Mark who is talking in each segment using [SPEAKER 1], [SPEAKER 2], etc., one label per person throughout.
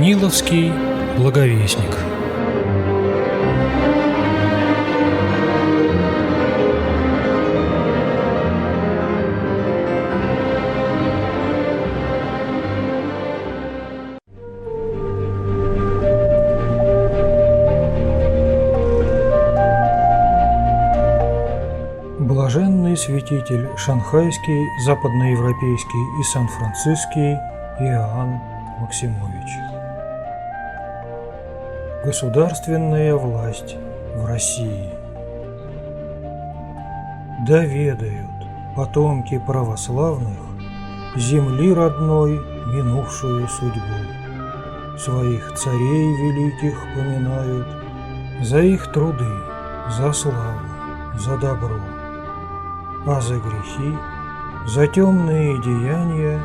[SPEAKER 1] Даниловский благовестник. Блаженный святитель Шанхайский, Западноевропейский и Сан-Франциский Иоанн Максимович. Государственная власть в России. Да ведают потомки православных земли родной минувшую судьбу. Своих царей великих поминают за их труды, за славу, за добро. А за грехи, за темные деяния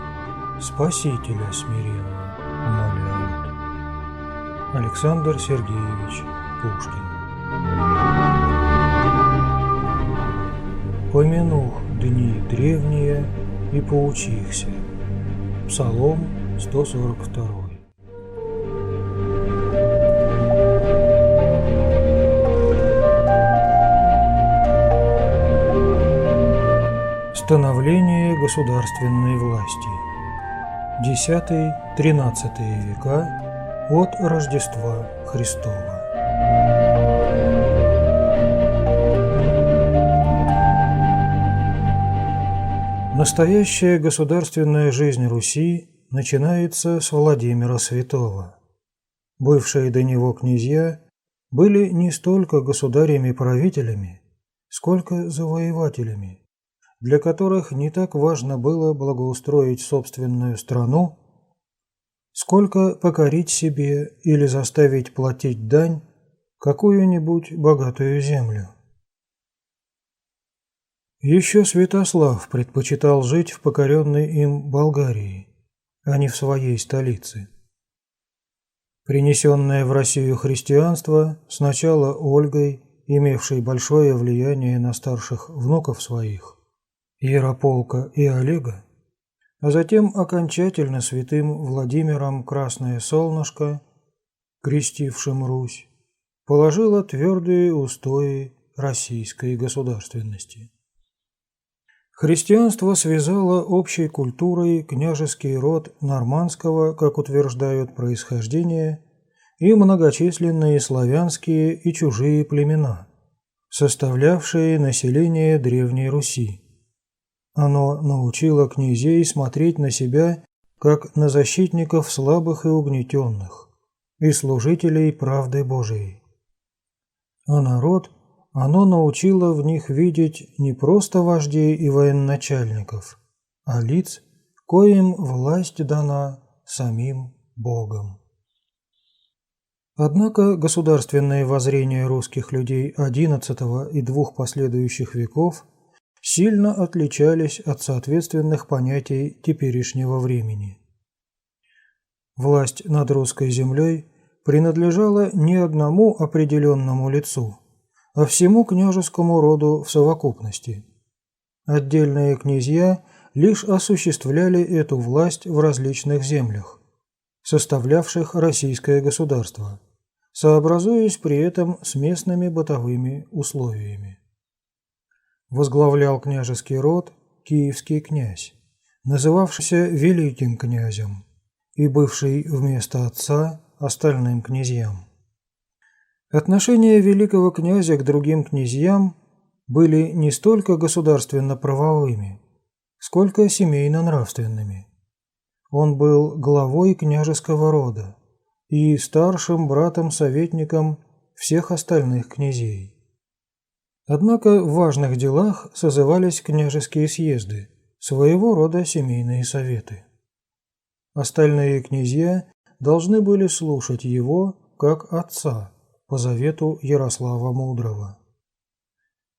[SPEAKER 1] Спасителя смиренно умоляют. Александр Сергеевич Пушкин. Помянух дни древние и поучихся. Псалом 142. Становление государственной власти. X-XIII века от Рождества Христова. Настоящая государственная жизнь Руси начинается с Владимира Святого. Бывшие до него князья были не столько государями-правителями, сколько завоевателями, для которых не так важно было благоустроить собственную страну, сколько покорить себе или заставить платить дань какую-нибудь богатую землю. Еще Святослав предпочитал жить в покоренной им Болгарии, а не в своей столице. Принесенное в Россию христианство сначала Ольгой, имевшей большое влияние на старших внуков своих, Ярополка и Олега, а затем окончательно святым Владимиром Красное Солнышко, крестившим Русь, положило твердые устои российской государственности. Христианство связало общей культурой княжеский род нормандского, как утверждают, происхождения, и многочисленные славянские и чужие племена, составлявшие население Древней Руси. Оно научило князей смотреть на себя, как на защитников слабых и угнетенных, и служителей правды Божией. А народ, оно научило в них видеть не просто вождей и военачальников, а лиц, коим власть дана самим Богом. Однако государственные воззрения русских людей XI и двух последующих веков сильно отличались от соответственных понятий теперешнего времени. Власть над русской землей принадлежала не одному определенному лицу, а всему княжескому роду в совокупности. Отдельные князья лишь осуществляли эту власть в различных землях, составлявших российское государство, сообразуясь при этом с местными бытовыми условиями. Возглавлял княжеский род киевский князь, называвшийся великим князем и бывший вместо отца остальным князьям. Отношения великого князя к другим князьям были не столько государственно-правовыми, сколько семейно-нравственными. Он был главой княжеского рода и старшим братом-советником всех остальных князей. Однако в важных делах созывались княжеские съезды, своего рода семейные советы. Остальные князья должны были слушать его как отца по завету Ярослава Мудрого.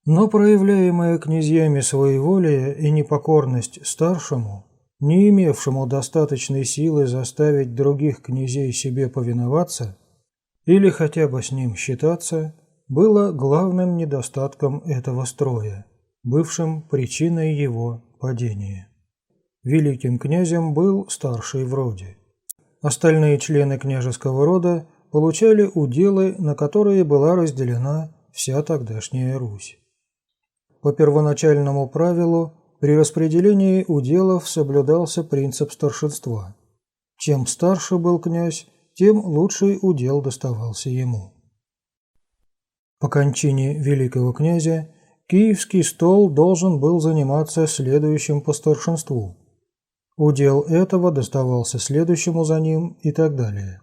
[SPEAKER 1] Но проявляемая князьями своеволие и непокорность старшему, не имевшему достаточной силы заставить других князей себе повиноваться или хотя бы с ним считаться, было главным недостатком этого строя, бывшим причиной его падения. Великим князем был старший в роде. остальные члены княжеского рода получали уделы, на которые была разделена вся тогдашняя Русь. По первоначальному правилу при распределении уделов соблюдался принцип старшинства. Чем старше был князь, тем лучший удел доставался ему. По кончине великого князя Киевский стол должен был заниматься следующим по старшинству. Удел этого доставался следующему за ним и так далее.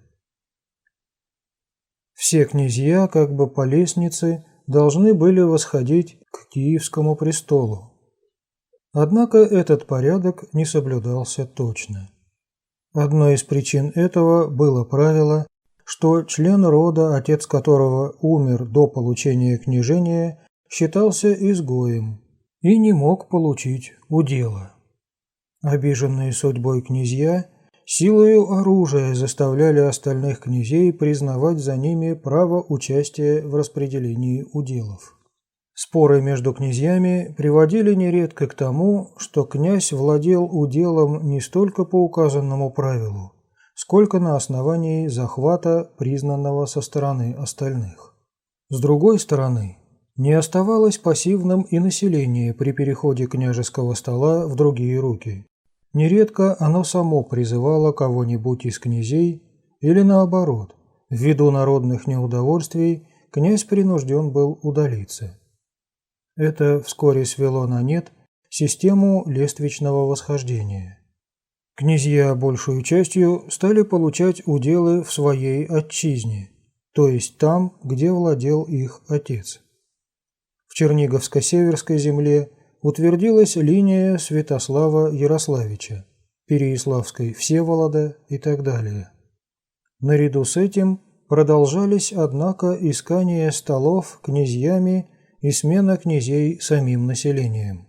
[SPEAKER 1] Все князья, как бы по лестнице, должны были восходить к Киевскому престолу. Однако этот порядок не соблюдался точно. Одной из причин этого было правило, что член рода, отец которого умер до получения княжения, считался изгоем и не мог получить удела. Обиженные судьбой князья силою оружия заставляли остальных князей признавать за ними право участия в распределении уделов. Споры между князьями приводили нередко к тому, что князь владел уделом не столько по указанному правилу, сколько на основании захвата, признанного со стороны остальных. С другой стороны, не оставалось пассивным и население при переходе княжеского стола в другие руки. Нередко оно само призывало кого-нибудь из князей или наоборот, ввиду народных неудовольствий, князь принужден был удалиться. Это вскоре свело на нет систему лествичного восхождения. Князья большую частью стали получать уделы в своей отчизне, то есть там, где владел их отец. В Черниговско-Северской земле утвердилась линия Святослава Ярославича, Переяславской Всеволода и так далее. Наряду с этим продолжались, однако, искания столов князьями и смена князей самим населением.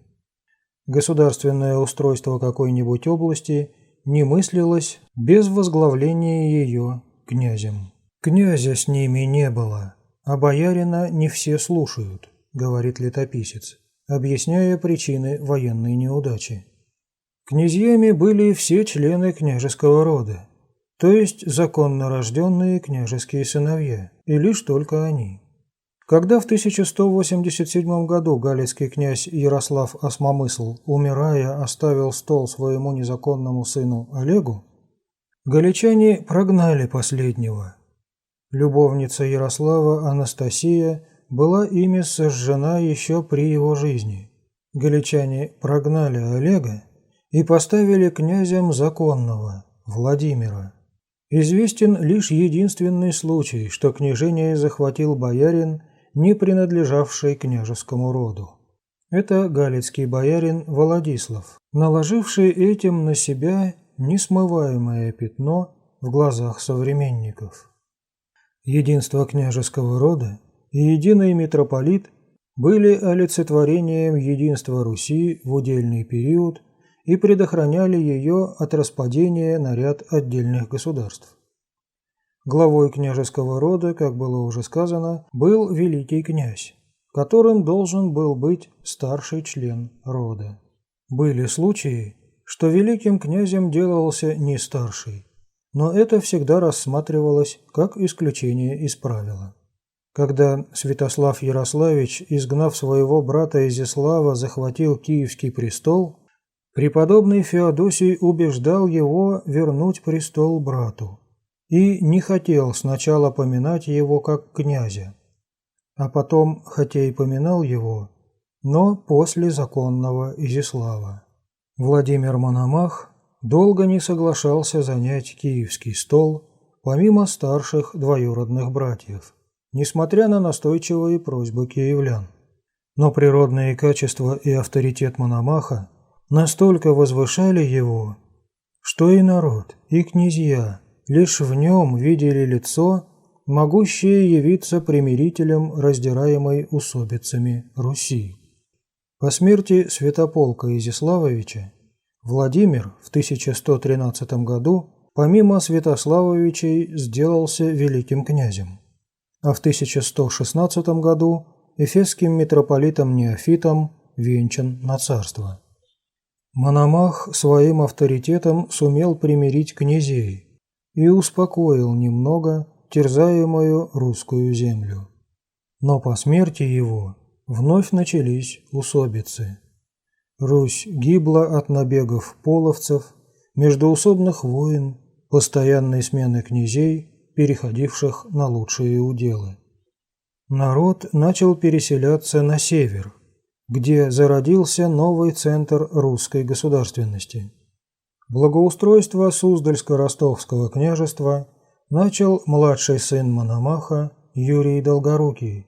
[SPEAKER 1] Государственное устройство какой-нибудь области не мыслилось без возглавления ее князем. «Князя с ними не было, а боярина не все слушают», — говорит летописец, объясняя причины военной неудачи. Князьями были все члены княжеского рода, то есть законно рожденные княжеские сыновья, и лишь только они. Когда в 1187 году галицкий князь Ярослав Осмомысл, умирая, оставил стол своему незаконному сыну Олегу, галичане прогнали последнего. Любовница Ярослава Анастасия была ими сожжена еще при его жизни. Галичане прогнали Олега и поставили князем законного, Владимира. Известен лишь единственный случай, что княжение захватил боярин, не принадлежавший княжескому роду. Это галицкий боярин Володислав, наложивший этим на себя несмываемое пятно в глазах современников. Единство княжеского рода и единый митрополит были олицетворением единства Руси в удельный период и предохраняли ее от распадения на ряд отдельных государств. Главой княжеского рода, как было уже сказано, был великий князь, которым должен был быть старший член рода. Были случаи, что великим князем делался не старший, но это всегда рассматривалось как исключение из правила. Когда Святослав Ярославич, изгнав своего брата Изяслава, захватил Киевский престол, преподобный Феодосий убеждал его вернуть престол брату и не хотел сначала поминать его как князя, а потом, хотя и поминал его, но после законного Изяслава. Владимир Мономах долго не соглашался занять Киевский стол, помимо старших двоюродных братьев, несмотря на настойчивые просьбы киевлян. Но природные качества и авторитет Мономаха настолько возвышали его, что и народ, и князья лишь в нем видели лицо, могущее явиться примирителем раздираемой усобицами Руси. По смерти Святополка Изяславовича Владимир в 1113 году помимо Святославовичей сделался великим князем, а в 1116 году эфесским митрополитом Неофитом венчан на царство. Мономах своим авторитетом сумел примирить князей, и успокоил немного терзаемую русскую землю. Но по смерти его вновь начались усобицы. Русь гибла от набегов половцев, междоусобных войн, постоянной смены князей, переходивших на лучшие уделы. Народ начал переселяться на север, где зародился новый центр русской государственности. Благоустройство Суздальско-Ростовского княжества начал младший сын Мономаха Юрий Долгорукий,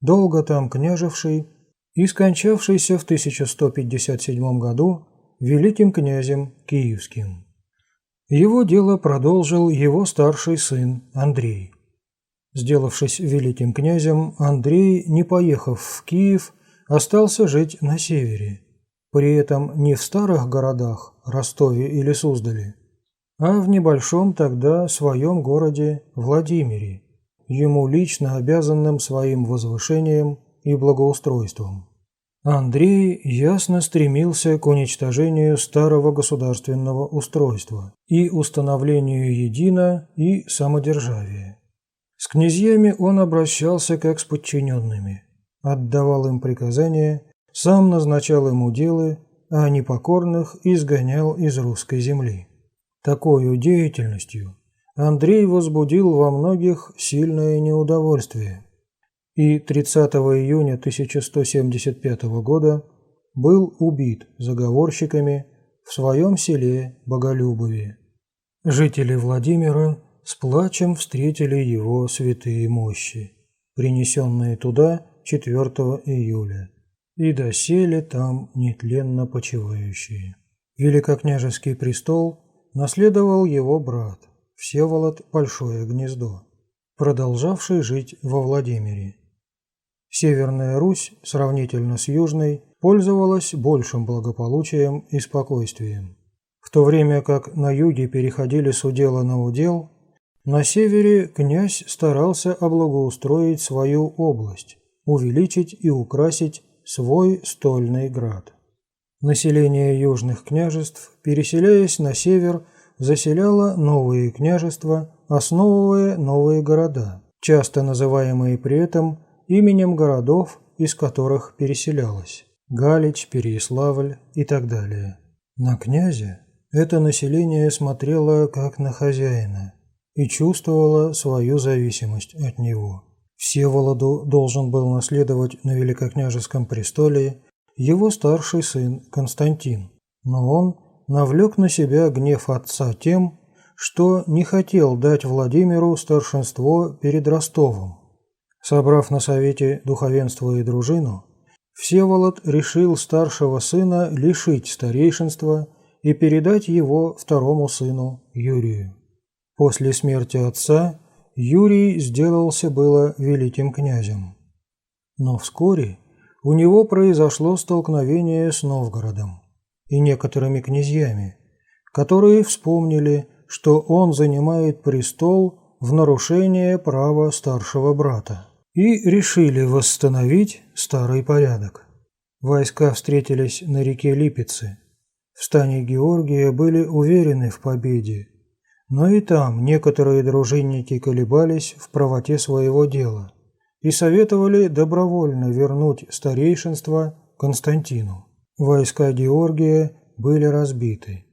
[SPEAKER 1] долго там княживший и скончавшийся в 1157 году великим князем Киевским. Его дело продолжил его старший сын Андрей. Сделавшись великим князем, Андрей, не поехав в Киев, остался жить на севере, при этом не в старых городах Ростове или Суздале, а в небольшом тогда своем городе Владимире, ему лично обязанным своим возвышением и благоустройством. Андрей ясно стремился к уничтожению старого государственного устройства и установлению едино и самодержавия. С князьями он обращался как с подчиненными, отдавал им приказания, сам назначал им уделы, а непокорных изгонял из русской земли. Такою деятельностью Андрей возбудил во многих сильное неудовольствие, и 30 июня 1175 года был убит заговорщиками в своем селе Боголюбове. Жители Владимира с плачем встретили его святые мощи, принесенные туда 4 июля, и доселе там нетленно почивающие. Великокняжеский престол наследовал его брат Всеволод Большое Гнездо, продолжавший жить во Владимире. Северная Русь, сравнительно с Южной, пользовалась большим благополучием и спокойствием. В то время как на юге переходили с удела на удел, на севере князь старался облагоустроить свою область, увеличить и украсить свой стольный град. Население южных княжеств, переселяясь на север, заселяло новые княжества, основывая новые города, часто называемые при этом именем городов, из которых переселялось – Галич, Переяславль и так далее. На князя это население смотрело как на хозяина и чувствовало свою зависимость от него. Всеволоду должен был наследовать на великокняжеском престоле его старший сын Константин, но он навлек на себя гнев отца тем, что не хотел дать Владимиру старшинство перед Ростовом. Собрав на совете духовенство и дружину, Всеволод решил старшего сына лишить старейшинства и передать его второму сыну Юрию. После смерти отца Юрий сделался было великим князем. Но вскоре у него произошло столкновение с Новгородом и некоторыми князьями, которые вспомнили, что он занимает престол в нарушение права старшего брата, и решили восстановить старый порядок. Войска встретились на реке Липице. В стане Георгия были уверены в победе, но и там некоторые дружинники колебались в правоте своего дела и советовали добровольно вернуть старейшинство Константину. Войска Георгия были разбиты,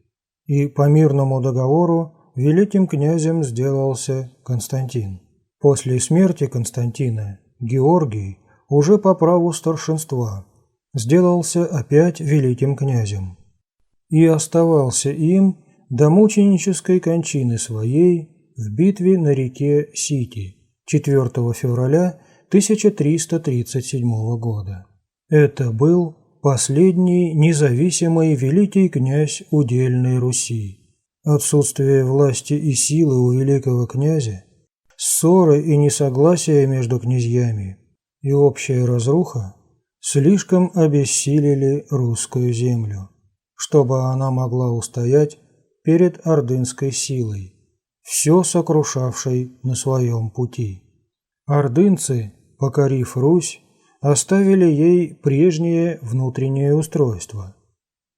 [SPEAKER 1] и по мирному договору великим князем сделался Константин. После смерти Константина Георгий, уже по праву старшинства, сделался опять великим князем и оставался им до мученической кончины своей в битве на реке Сити 4 февраля 1337 года. Это был последний независимый великий князь удельной Руси. Отсутствие власти и силы у великого князя, ссоры и несогласия между князьями и общая разруха слишком обессилили русскую землю, чтобы она могла устоять перед ордынской силой, все сокрушавшей на своем пути. Ордынцы, покорив Русь, оставили ей прежнее внутреннее устройство,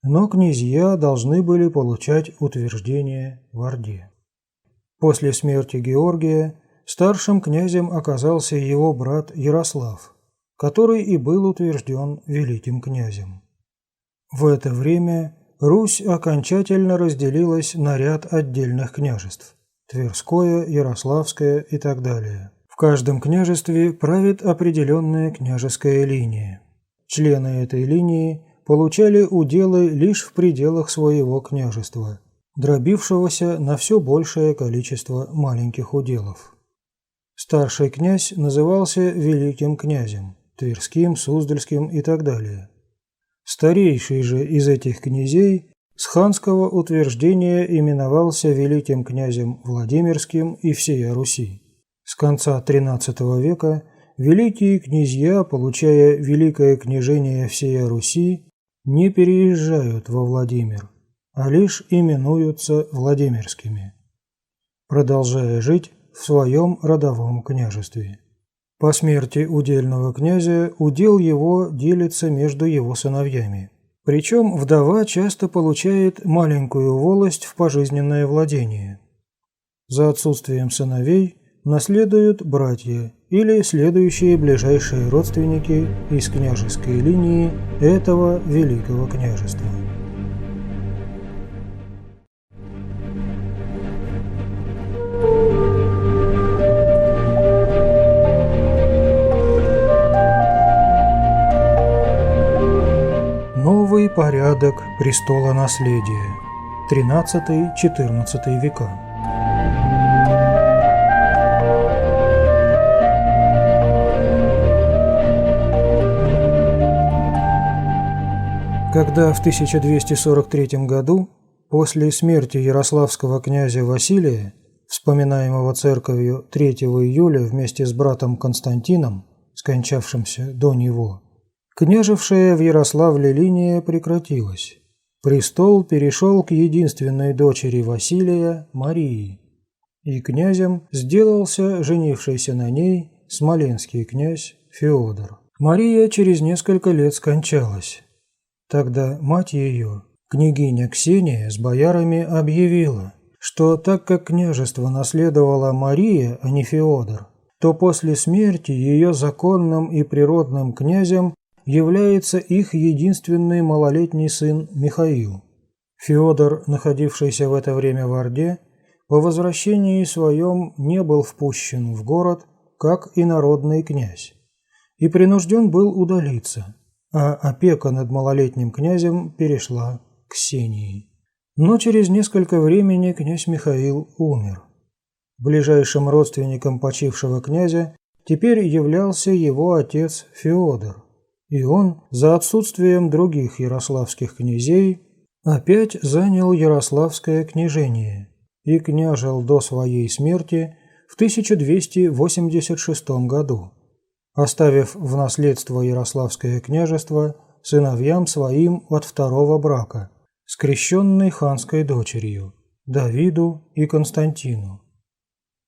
[SPEAKER 1] но князья должны были получать утверждение в Орде. После смерти Георгия старшим князем оказался его брат Ярослав, который и был утвержден великим князем. В это время Русь окончательно разделилась на ряд отдельных княжеств – Тверское, Ярославское и так далее. В каждом княжестве правит определенная княжеская линия. Члены этой линии получали уделы лишь в пределах своего княжества, дробившегося на все большее количество маленьких уделов. Старший князь назывался великим князем, Тверским, Суздальским и так далее. Старейший же из этих князей с ханского утверждения именовался великим князем Владимирским и всея Руси. С конца XIII века великие князья, получая великое княжение всея Руси, не переезжают во Владимир, а лишь именуются Владимирскими, продолжая жить в своем родовом княжестве. По смерти удельного князя удел его делится между его сыновьями. Причем вдова часто получает маленькую волость в пожизненное владение. За отсутствием сыновей наследуют братья или следующие ближайшие родственники из княжеской линии этого великого княжества. Новый порядок престолонаследия. 13-14 века. Когда в 1243 году, после смерти ярославского князя Василия, вспоминаемого церковью 3 июля вместе с братом Константином, скончавшимся до него, княжевшая в Ярославле линия прекратилась. Престол перешел к единственной дочери Василия, Марии, и князем сделался женившийся на ней смоленский князь Феодор. Мария через несколько лет скончалась. Тогда мать ее, княгиня Ксения, с боярами объявила, что так как княжество наследовала Мария, а не Феодор, то после смерти ее законным и природным князем является их единственный малолетний сын Михаил. Феодор, находившийся в это время в Орде, по возвращении своем не был впущен в город, как инородный князь, и принужден был удалиться, а опека над малолетним князем перешла к Ксении. Но через несколько времени князь Михаил умер. Ближайшим родственником почившего князя теперь являлся его отец Феодор, и он, за отсутствием других ярославских князей, опять занял Ярославское княжение и княжил до своей смерти в 1286 году, оставив в наследство Ярославское княжество сыновьям своим от второго брака, скрещенной ханской дочерью, Давиду и Константину,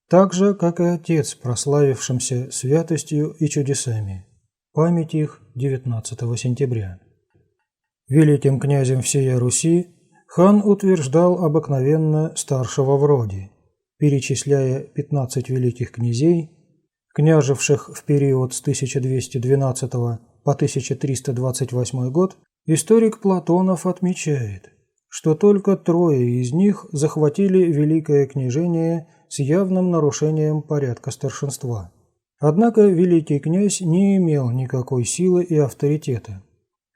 [SPEAKER 1] так же, как и отец, прославившимся святостью и чудесами. Память их 19 сентября. Великим князем всея Руси хан утверждал обыкновенно старшего в роде, перечисляя 15 великих князей, княживших в период с 1212 по 1328 год. Историк Платонов отмечает, что только 3 из них захватили великое княжение с явным нарушением порядка старшинства. Однако великий князь не имел никакой силы и авторитета.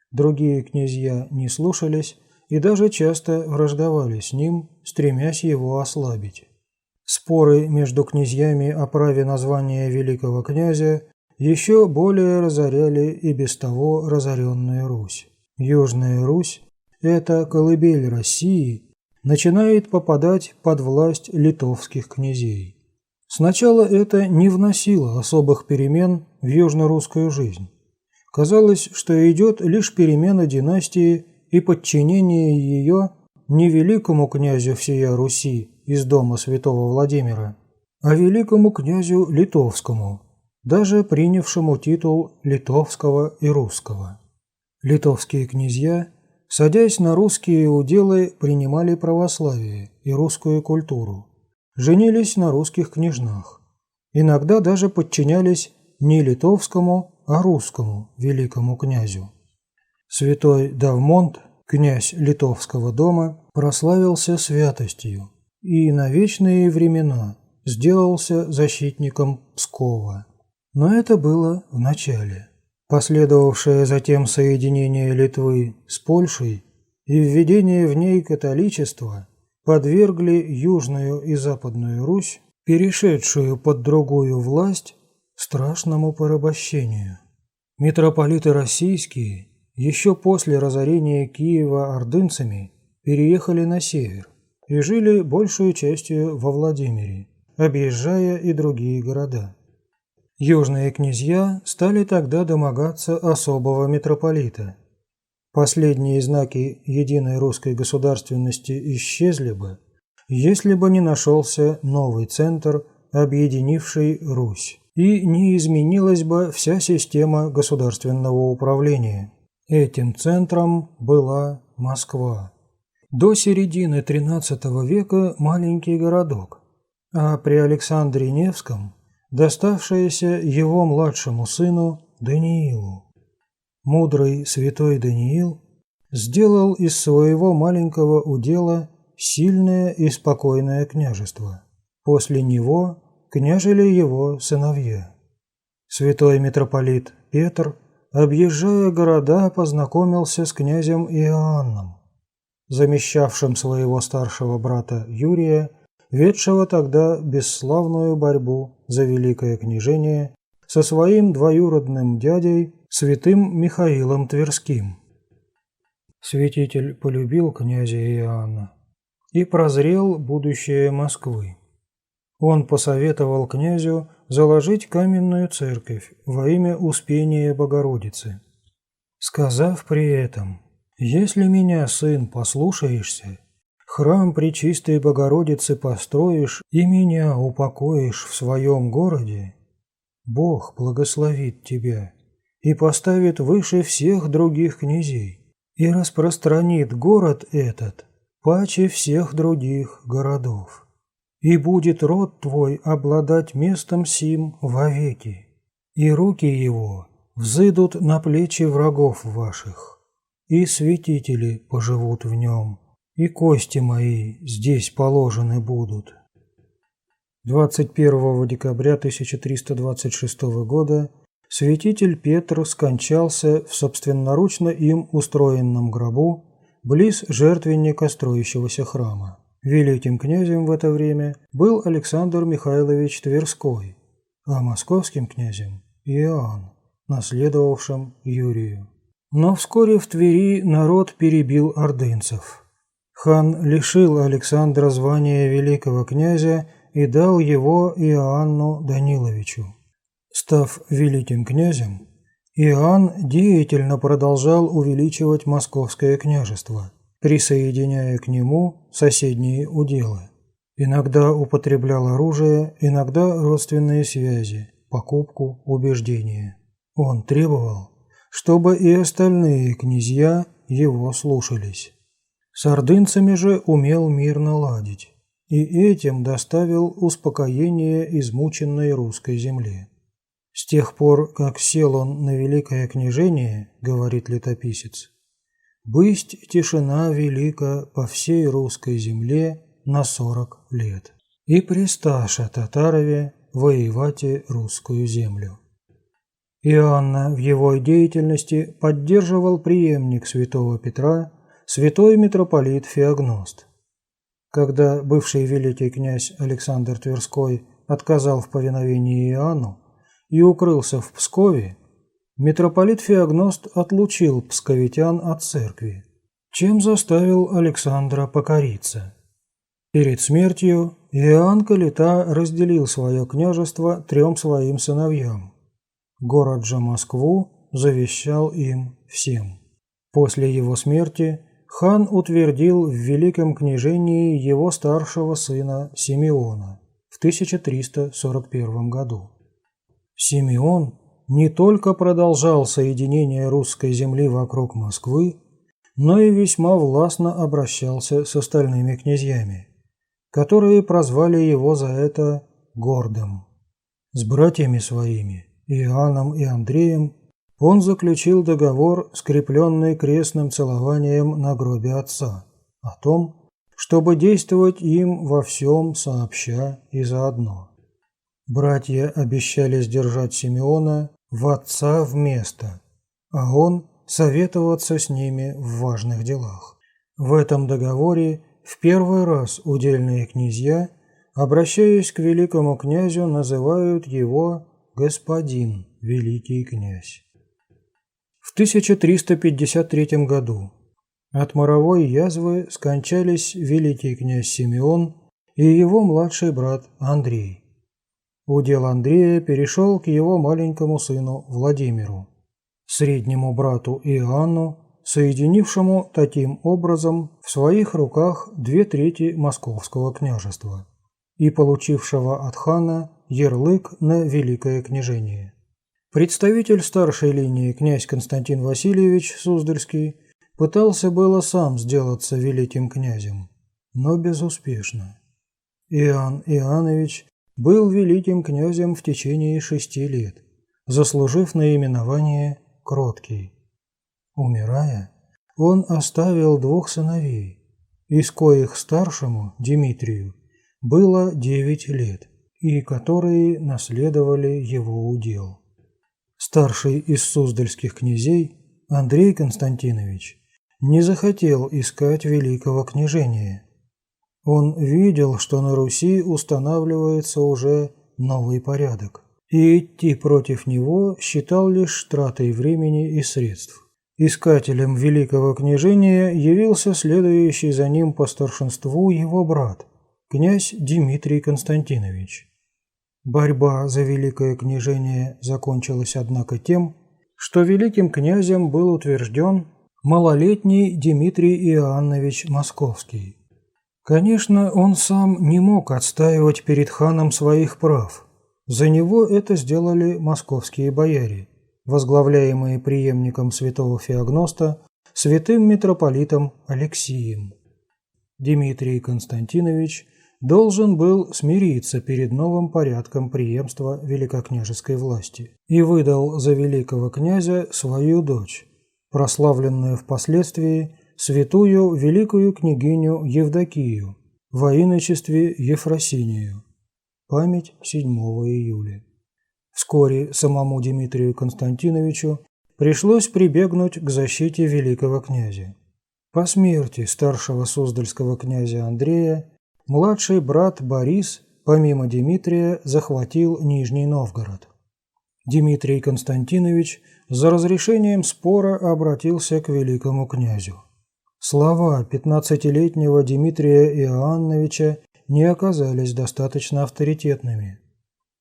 [SPEAKER 1] Другие князья не слушались и даже часто враждовали с ним, стремясь его ослабить. Споры между князьями о праве названия великого князя еще более разоряли и без того разоренную Русь. Южная Русь, эта колыбель России, начинает попадать под власть литовских князей. Сначала это не вносило особых перемен в южно-русскую жизнь. Казалось, что идет лишь перемена династии и подчинение ее не великому князю всея Руси из дома святого Владимира, а великому князю литовскому, даже принявшему титул литовского и русского. Литовские князья, садясь на русские уделы, принимали православие и русскую культуру, женились на русских княжнах, иногда даже подчинялись не литовскому, а русскому великому князю. Святой Давмонт, князь Литовского дома, прославился святостью и на вечные времена сделался защитником Пскова. Но это было в начале. Последовавшее затем соединение Литвы с Польшей и введение в ней католичества подвергли Южную и Западную Русь, перешедшую под другую власть, страшному порабощению. Митрополиты российские еще после разорения Киева ордынцами переехали на север и жили большую частью во Владимире, объезжая и другие города. Южные князья стали тогда домогаться особого митрополита. Последние знаки единой русской государственности исчезли бы, если бы не нашелся новый центр, объединивший Русь, и не изменилась бы вся система государственного управления. Этим центром была Москва. До середины XIII века маленький городок, а при Александре Невском доставшееся его младшему сыну Даниилу. Мудрый святой Даниил сделал из своего маленького удела сильное и спокойное княжество. После него княжили его сыновья. Святой митрополит Петр, объезжая города, познакомился с князем Иоанном, замещавшим своего старшего брата Юрия, ведшего тогда бесславную борьбу за великое княжение со своим двоюродным дядей, святым Михаилом Тверским. Святитель полюбил князя Иоанна и прозрел будущее Москвы. Он посоветовал князю заложить каменную церковь во имя Успения Богородицы, сказав при этом: «Если меня, сын, послушаешься, храм Пречистой Богородицы построишь и меня упокоишь в своем городе, Бог благословит тебя и поставит выше всех других князей и распространит город этот паче всех других городов. И будет род твой обладать местом сим вовеки, и руки его взыдут на плечи врагов ваших, и святители поживут в нем, и кости мои здесь положены будут». 21 декабря 1326 года святитель Петр скончался в собственноручно им устроенном гробу близ жертвенника строящегося храма. Великим князем в это время был Александр Михайлович Тверской, а московским князем – Иоанн, наследовавшим Юрию. Но вскоре в Твери народ перебил ордынцев. Хан лишил Александра звания великого князя и дал его Иоанну Даниловичу. Став великим князем, Иоанн деятельно продолжал увеличивать московское княжество, присоединяя к нему соседние уделы. Иногда употреблял оружие, иногда родственные связи, покупку, убеждения. Он требовал, чтобы и остальные князья его слушались. С ордынцами же умел мирно ладить, и этим доставил успокоение измученной русской земле. С тех пор, как сел он на великое княжение, говорит летописец, «бысть тишина велика по всей русской земле на 40 лет, и присташа татарове воевати русскую землю». Иоанна в его деятельности поддерживал преемник святого Петра, святой митрополит Феогност. Когда бывший великий князь Александр Тверской отказал в повиновении Иоанну и укрылся в Пскове, митрополит Феогност отлучил псковитян от церкви, чем заставил Александра покориться. Перед смертью Иоанн Калита разделил свое княжество 3 своим сыновьям. Город же Москву завещал им всем. После его смерти хан утвердил в Великом княжении его старшего сына Симеона в 1341 году. Симеон не только продолжал соединение русской земли вокруг Москвы, но и весьма властно обращался с остальными князьями. которые прозвали его за это гордым. С братьями своими, Иоанном и Андреем, он заключил договор, скрепленный крестным целованием на гробе отца, о том, чтобы действовать им во всем сообща и заодно. Братья обещали сдержать Симеона в отца вместо, а он советоваться с ними в важных делах. В этом договоре в первый раз удельные князья, обращаясь к великому князю, называют его «господин великий князь». В 1353 году от моровой язвы скончались великий князь Симеон и его младший брат Андрей. Удел Андрея перешел к его маленькому сыну Владимиру, среднему брату Иоанну, соединившему таким образом в своих руках 2/3 Московского княжества и получившего от хана ярлык на Великое княжение. Представитель старшей линии князь Константин Васильевич Суздальский пытался было сам сделаться великим князем, но безуспешно. Иоанн Иоаннович был великим князем в течение 6 лет, заслужив наименование «Кроткий». Умирая, он оставил 2 сыновей, из коих старшему, Дмитрию, было 9 лет, и которые наследовали его удел. Старший из суздальских князей, Андрей Константинович, не захотел искать великого княжения. Он видел, что на Руси устанавливается уже новый порядок, и идти против него считал лишь тратой времени и средств. Искателем великого княжения явился следующий за ним по старшинству его брат, князь Дмитрий Константинович. Борьба за великое княжение закончилась, однако, тем, что великим князем был утвержден малолетний Дмитрий Иоаннович Московский. Конечно, он сам не мог отстаивать перед ханом своих прав. За него это сделали московские бояре, возглавляемые преемником святого Феогноста, святым митрополитом Алексием. Дмитрий Константинович должен был смириться перед новым порядком преемства великокняжеской власти и выдал за великого князя свою дочь, прославленную впоследствии святую великую княгиню Евдокию, во иночестве Ефросинию. Память 7 июля. Вскоре самому Дмитрию Константиновичу пришлось прибегнуть к защите великого князя. По смерти старшего суздальского князя Андрея младший брат Борис, помимо Дмитрия, захватил Нижний Новгород. Дмитрий Константинович за разрешением спора обратился к великому князю. Слова 15-летнего Дмитрия Иоанновича не оказались достаточно авторитетными.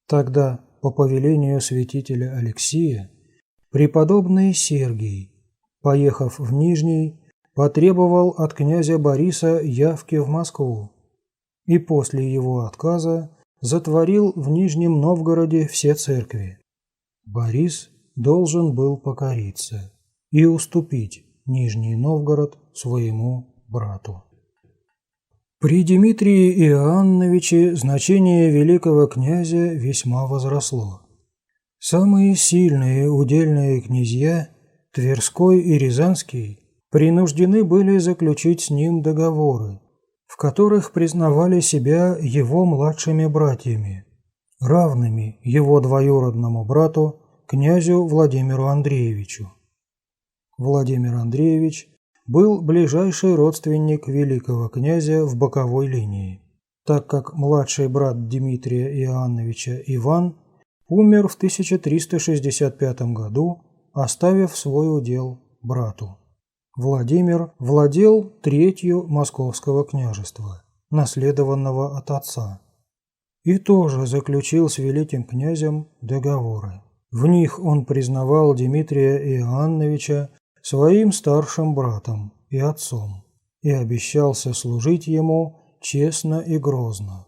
[SPEAKER 1] Тогда, по повелению святителя Алексия, преподобный Сергий, поехав в Нижний, потребовал от князя Бориса явки в Москву и после его отказа затворил в Нижнем Новгороде все церкви. Борис должен был покориться и уступить Нижний Новгород своему брату. При Дмитрии Иоанновиче значение великого князя весьма возросло. Самые сильные удельные князья, Тверской и Рязанский, принуждены были заключить с ним договоры, в которых признавали себя его младшими братьями, равными его двоюродному брату, князю Владимиру Андреевичу. Владимир Андреевич был ближайший родственник великого князя в боковой линии, так как младший брат Дмитрия Иоанновича Иван умер в 1365 году, оставив свой удел брату. Владимир владел 1/3 Московского княжества, наследованного от отца, и тоже заключил с великим князем договоры. В них он признавал Дмитрия Иоанновича своим старшим братом и отцом и обещался служить ему честно и грозно,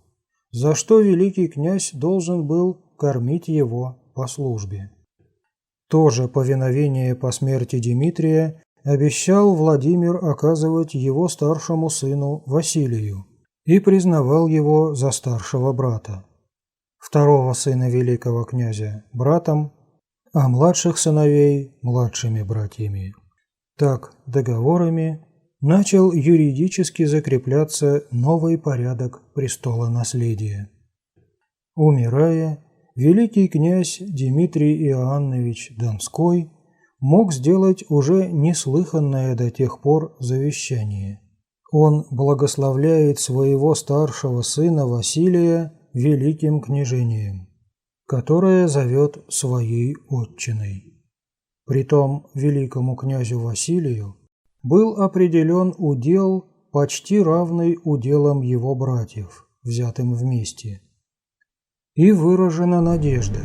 [SPEAKER 1] за что великий князь должен был кормить его по службе. То же повиновение по смерти Дмитрия обещал Владимир оказывать его старшему сыну Василию, и признавал его за старшего брата. Второго сына великого князя – братом, а младших сыновей – младшими братьями. Так, договорами начал юридически закрепляться новый порядок престола наследия. Умирая, великий князь Дмитрий Иоаннович Донской мог сделать уже неслыханное до тех пор завещание. Он благословляет своего старшего сына Василия великим княжением, которое зовет своей отчиной. Притом великому князю Василию был определен удел, почти равный уделам его братьев, взятым вместе. И выражена надежда,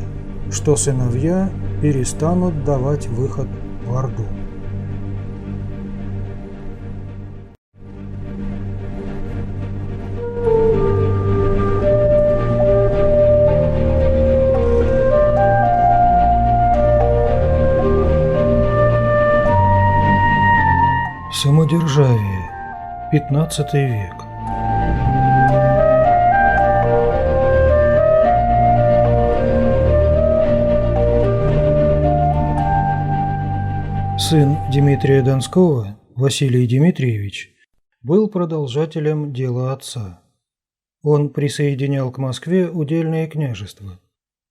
[SPEAKER 1] что сыновья перестанут давать выход в Орду. Самодержавие. 15 век. Сын Дмитрия Донского, Василий Дмитриевич, был продолжателем дела отца. Он присоединял к Москве удельные княжества.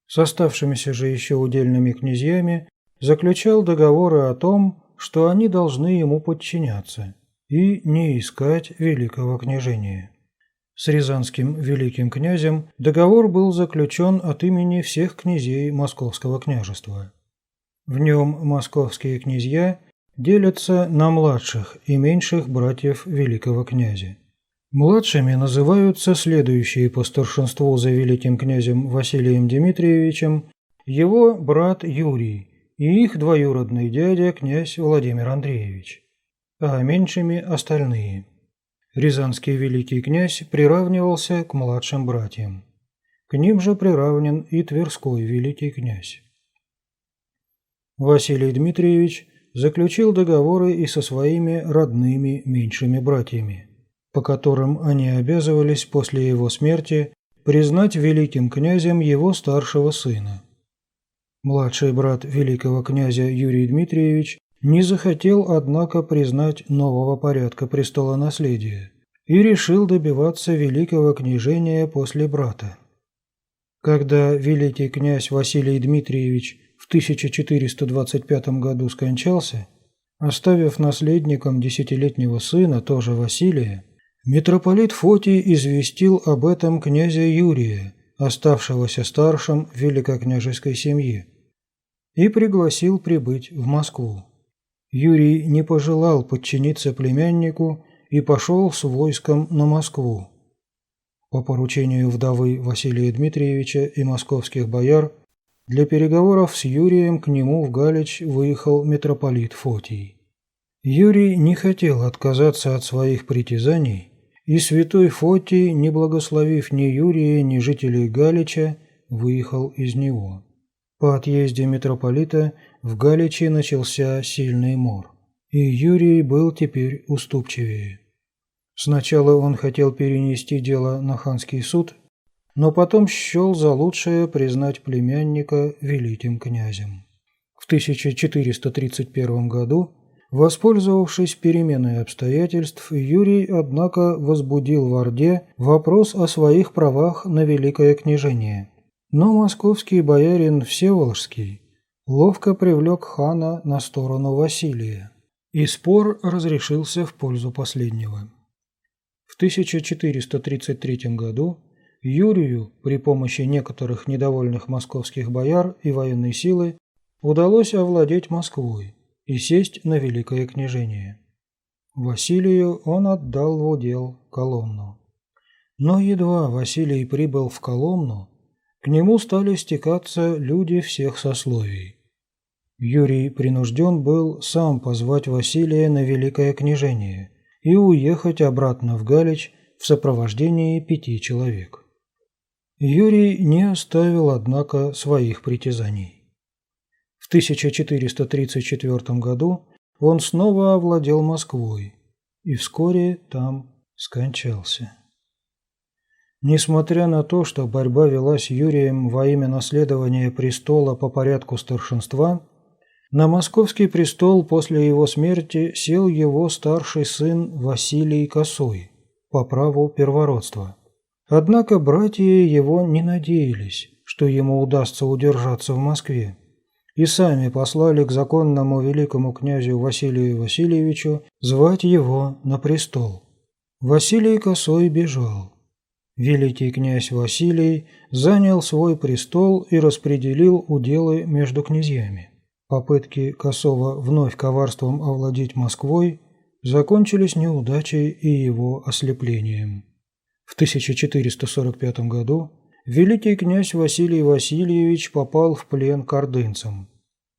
[SPEAKER 1] С оставшимися же еще удельными князьями заключал договоры о том, что они должны ему подчиняться и не искать великого княжения. С рязанским великим князем договор был заключен от имени всех князей Московского княжества. В нем московские князья делятся на младших и меньших братьев великого князя. Младшими называются следующие по старшинству за великим князем Василием Дмитриевичем его брат Юрий и их двоюродный дядя князь Владимир Андреевич, а меньшими остальные. Рязанский великий князь приравнивался к младшим братьям. К ним же приравнен и Тверской великий князь. Василий Дмитриевич заключил договоры и со своими родными меньшими братьями, по которым они обязывались после его смерти признать великим князем его старшего сына. Младший брат великого князя Юрий Дмитриевич не захотел, однако, признать нового порядка престолонаследия и решил добиваться великого княжения после брата. Когда великий князь Василий Дмитриевич в 1425 году скончался, оставив наследником десятилетнего сына, тоже Василия, митрополит Фотий известил об этом князя Юрия, оставшегося старшим в великокняжеской семье, и пригласил прибыть в Москву. Юрий не пожелал подчиниться племяннику и пошел с войском на Москву. По поручению вдовы Василия Дмитриевича и московских бояр для переговоров с Юрием к нему в Галич выехал митрополит Фотий. Юрий не хотел отказаться от своих притязаний, и святой Фотий, не благословив ни Юрия, ни жителей Галича, выехал из него. По отъезде митрополита в Галиче начался сильный мор, и Юрий был теперь уступчивее. Сначала он хотел перенести дело на ханский суд, но потом счел за лучшее признать племянника великим князем. В 1431 году, воспользовавшись переменой обстоятельств, Юрий, однако, возбудил в Орде вопрос о своих правах на великое княжение. Но московский боярин Всеволожский ловко привлек хана на сторону Василия, и спор разрешился в пользу последнего. В 1433 году Юрию при помощи некоторых недовольных московских бояр и военной силы удалось овладеть Москвой и сесть на великое княжение. Василию он отдал в удел Коломну. Но едва Василий прибыл в Коломну, к нему стали стекаться люди всех сословий. Юрий принужден был сам позвать Василия на великое княжение и уехать обратно в Галич в сопровождении 5 человек. Юрий не оставил, однако, своих притязаний. В 1434 году он снова овладел Москвой и вскоре там скончался. Несмотря на то, что борьба велась Юрием во имя наследования престола по порядку старшинства, на московский престол после его смерти сел его старший сын Василий Косой по праву первородства. Однако братья его не надеялись, что ему удастся удержаться в Москве, и сами послали к законному великому князю Василию Васильевичу звать его на престол. Василий Косой бежал. Великий князь Василий занял свой престол и распределил уделы между князьями. Попытки Косова вновь коварством овладеть Москвой закончились неудачей и его ослеплением. В 1445 году великий князь Василий Васильевич попал в плен к ордынцам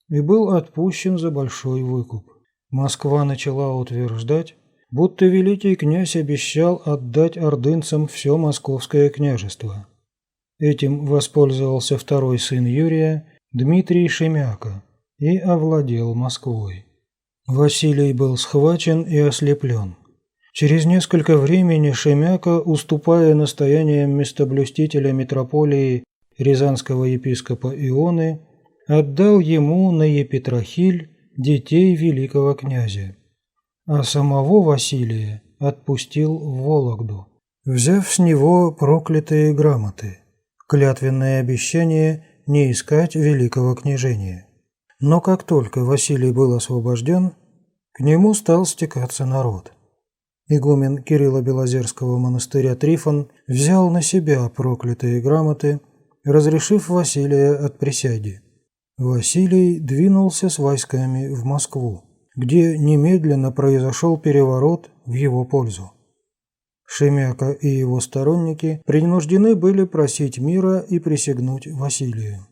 [SPEAKER 1] и был отпущен за большой выкуп. Москва начала утверждать, будто великий князь обещал отдать ордынцам все московское княжество. Этим воспользовался второй сын Юрия, Дмитрий Шемяка, и овладел Москвой. Василий был схвачен и ослеплен. Через несколько времени Шемяка, уступая настояниям местоблюстителя митрополии рязанского епископа Ионы, отдал ему на епитрахиль детей великого князя, а самого Василия отпустил в Вологду, взяв с него проклятые грамоты, клятвенное обещание не искать великого княжения. Но как только Василий был освобожден, к нему стал стекаться народ. Игумен Кирилло-Белозерского монастыря Трифон взял на себя проклятые грамоты, разрешив Василия от присяги. Василий двинулся с войсками в Москву, где немедленно произошел переворот в его пользу. Шемяка и его сторонники принуждены были просить мира и присягнуть Василию.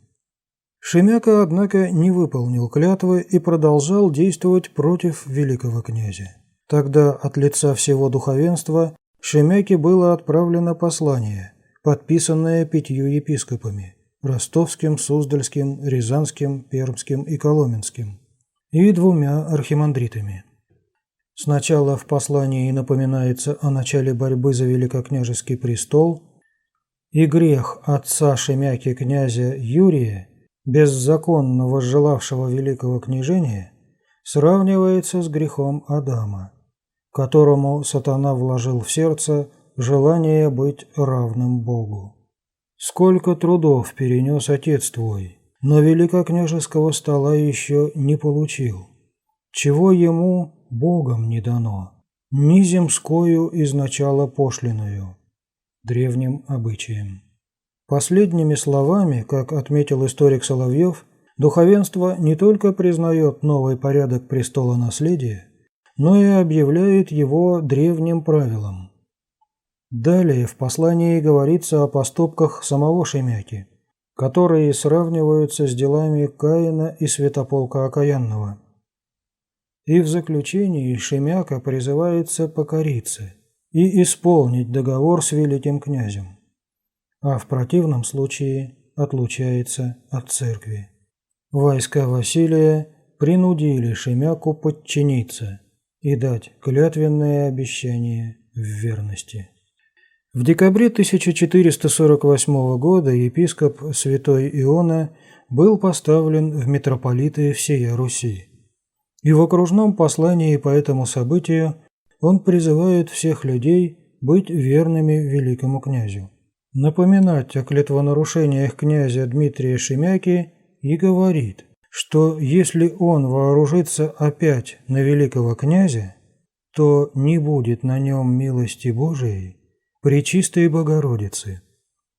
[SPEAKER 1] Шемяка, однако, не выполнил клятвы и продолжал действовать против великого князя. Тогда от лица всего духовенства Шемяке было отправлено послание, подписанное 5 епископами – Ростовским, Суздальским, Рязанским, Пермским и Коломенским, и 2 архимандритами. Сначала в послании напоминается о начале борьбы за великокняжеский престол, и грех отца Шемяки князя Юрия, беззаконно возжелавшего великого княжения, сравнивается с грехом Адама, которому сатана вложил в сердце желание быть равным Богу. «Сколько трудов перенес отец твой, но великокняжеского стола еще не получил, чего ему Богом не дано, ни земскою изначало пошлиною, древним обычаем». Последними словами, как отметил историк Соловьев, духовенство не только признает новый порядок престола наследия, но и объявляет его древним правилом. Далее в послании говорится о поступках самого Шемяки, которые сравниваются с делами Каина и Святополка Окаянного. И в заключении Шемяка призывается покориться и исполнить договор с великим князем, а в противном случае отлучается от церкви. Войска Василия принудили Шемяку подчиниться и дать клятвенное обещание в верности. В декабре 1448 года епископ святой Иона был поставлен в митрополиты всея Руси. И в окружном послании по этому событию он призывает всех людей быть верными великому князю, напоминать о клятвонарушениях князя Дмитрия Шемяки и говорит, что если он вооружится опять на великого князя, то не будет на нем милости Божией, Пречистой Богородицы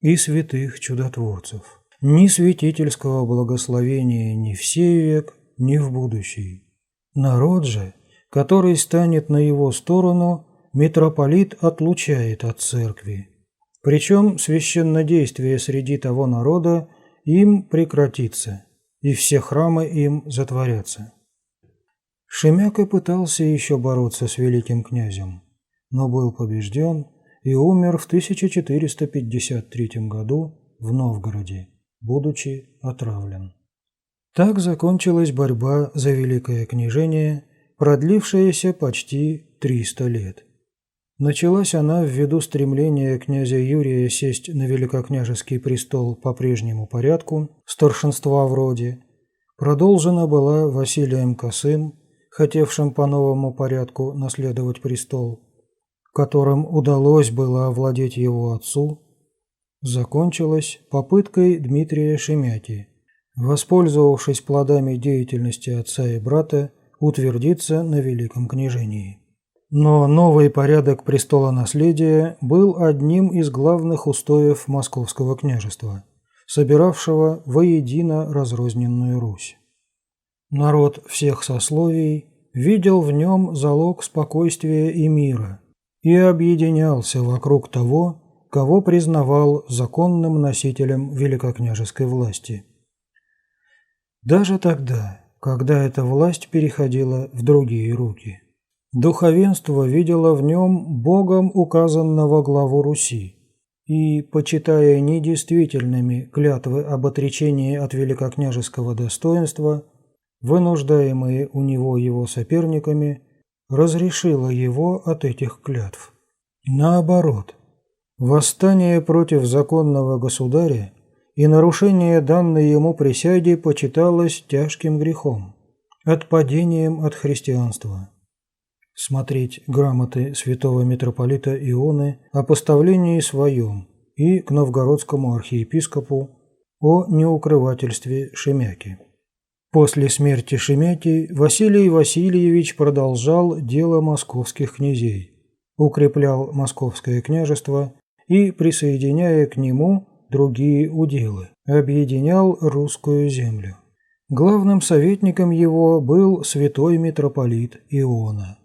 [SPEAKER 1] и святых чудотворцев, ни святительского благословения ни в сей век, ни в будущий. Народ же, который станет на его сторону, митрополит отлучает от церкви. Причем священнодействие среди того народа им прекратится, и все храмы им затворятся. Шемяка пытался еще бороться с великим князем, но был побежден и умер в 1453 году в Новгороде, будучи отравлен. Так закончилась борьба за великое княжение, продлившаяся почти 300 лет. Началась она ввиду стремления князя Юрия сесть на великокняжеский престол по прежнему порядку, старшинства в роде. Продолжена была Василием Косым, хотевшим по новому порядку наследовать престол, которым удалось было овладеть его отцу. Закончилась попыткой Дмитрия Шемяки, воспользовавшись плодами деятельности отца и брата, утвердиться на великом княжении. Но новый порядок престолонаследия был одним из главных устоев Московского княжества, собиравшего воедино разрозненную Русь. Народ всех сословий видел в нем залог спокойствия и мира и объединялся вокруг того, кого признавал законным носителем великокняжеской власти. Даже тогда, когда эта власть переходила в другие руки. Духовенство видело в нем Богом указанного главу Руси и, почитая недействительными клятвы об отречении от великокняжеского достоинства, вынуждаемые у него его соперниками, разрешило его от этих клятв. Наоборот, восстание против законного государя и нарушение данной ему присяги почиталось тяжким грехом, отпадением от христианства. Смотреть грамоты святого митрополита Ионы о поставлении своем и к новгородскому архиепископу о неукрывательстве Шемяки. После смерти Шемяки Василий Васильевич продолжал дело московских князей, укреплял московское княжество и, присоединяя к нему другие уделы, объединял русскую землю. Главным советником его был святой митрополит Иона.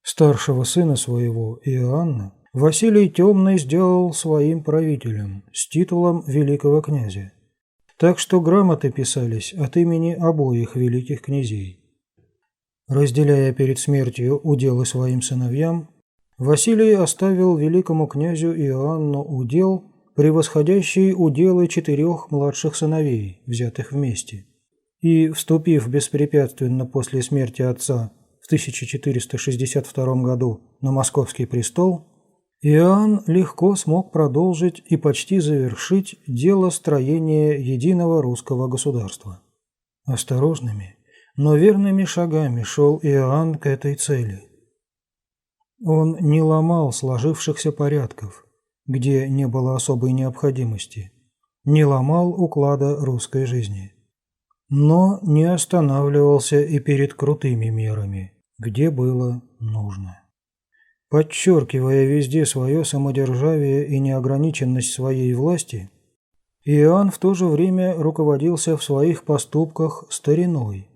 [SPEAKER 1] Старшего сына своего, Иоанна, Василий Темный сделал своим правителем с титулом великого князя, так что грамоты писались от имени обоих великих князей. Разделяя перед смертью уделы своим сыновьям, Василий оставил великому князю Иоанну удел, превосходящий уделы 4 младших сыновей, взятых вместе, и, вступив беспрепятственно после смерти отца в 1462 году на московский престол, Иоанн легко смог продолжить и почти завершить дело строения единого русского государства. Осторожными, но верными шагами шел Иоанн к этой цели. Он не ломал сложившихся порядков, где не было особой необходимости, не ломал уклада русской жизни, но не останавливался и перед крутыми мерами, где было нужно. Подчеркивая везде свое самодержавие и неограниченность своей власти, Иоанн в то же время руководился в своих поступках стариной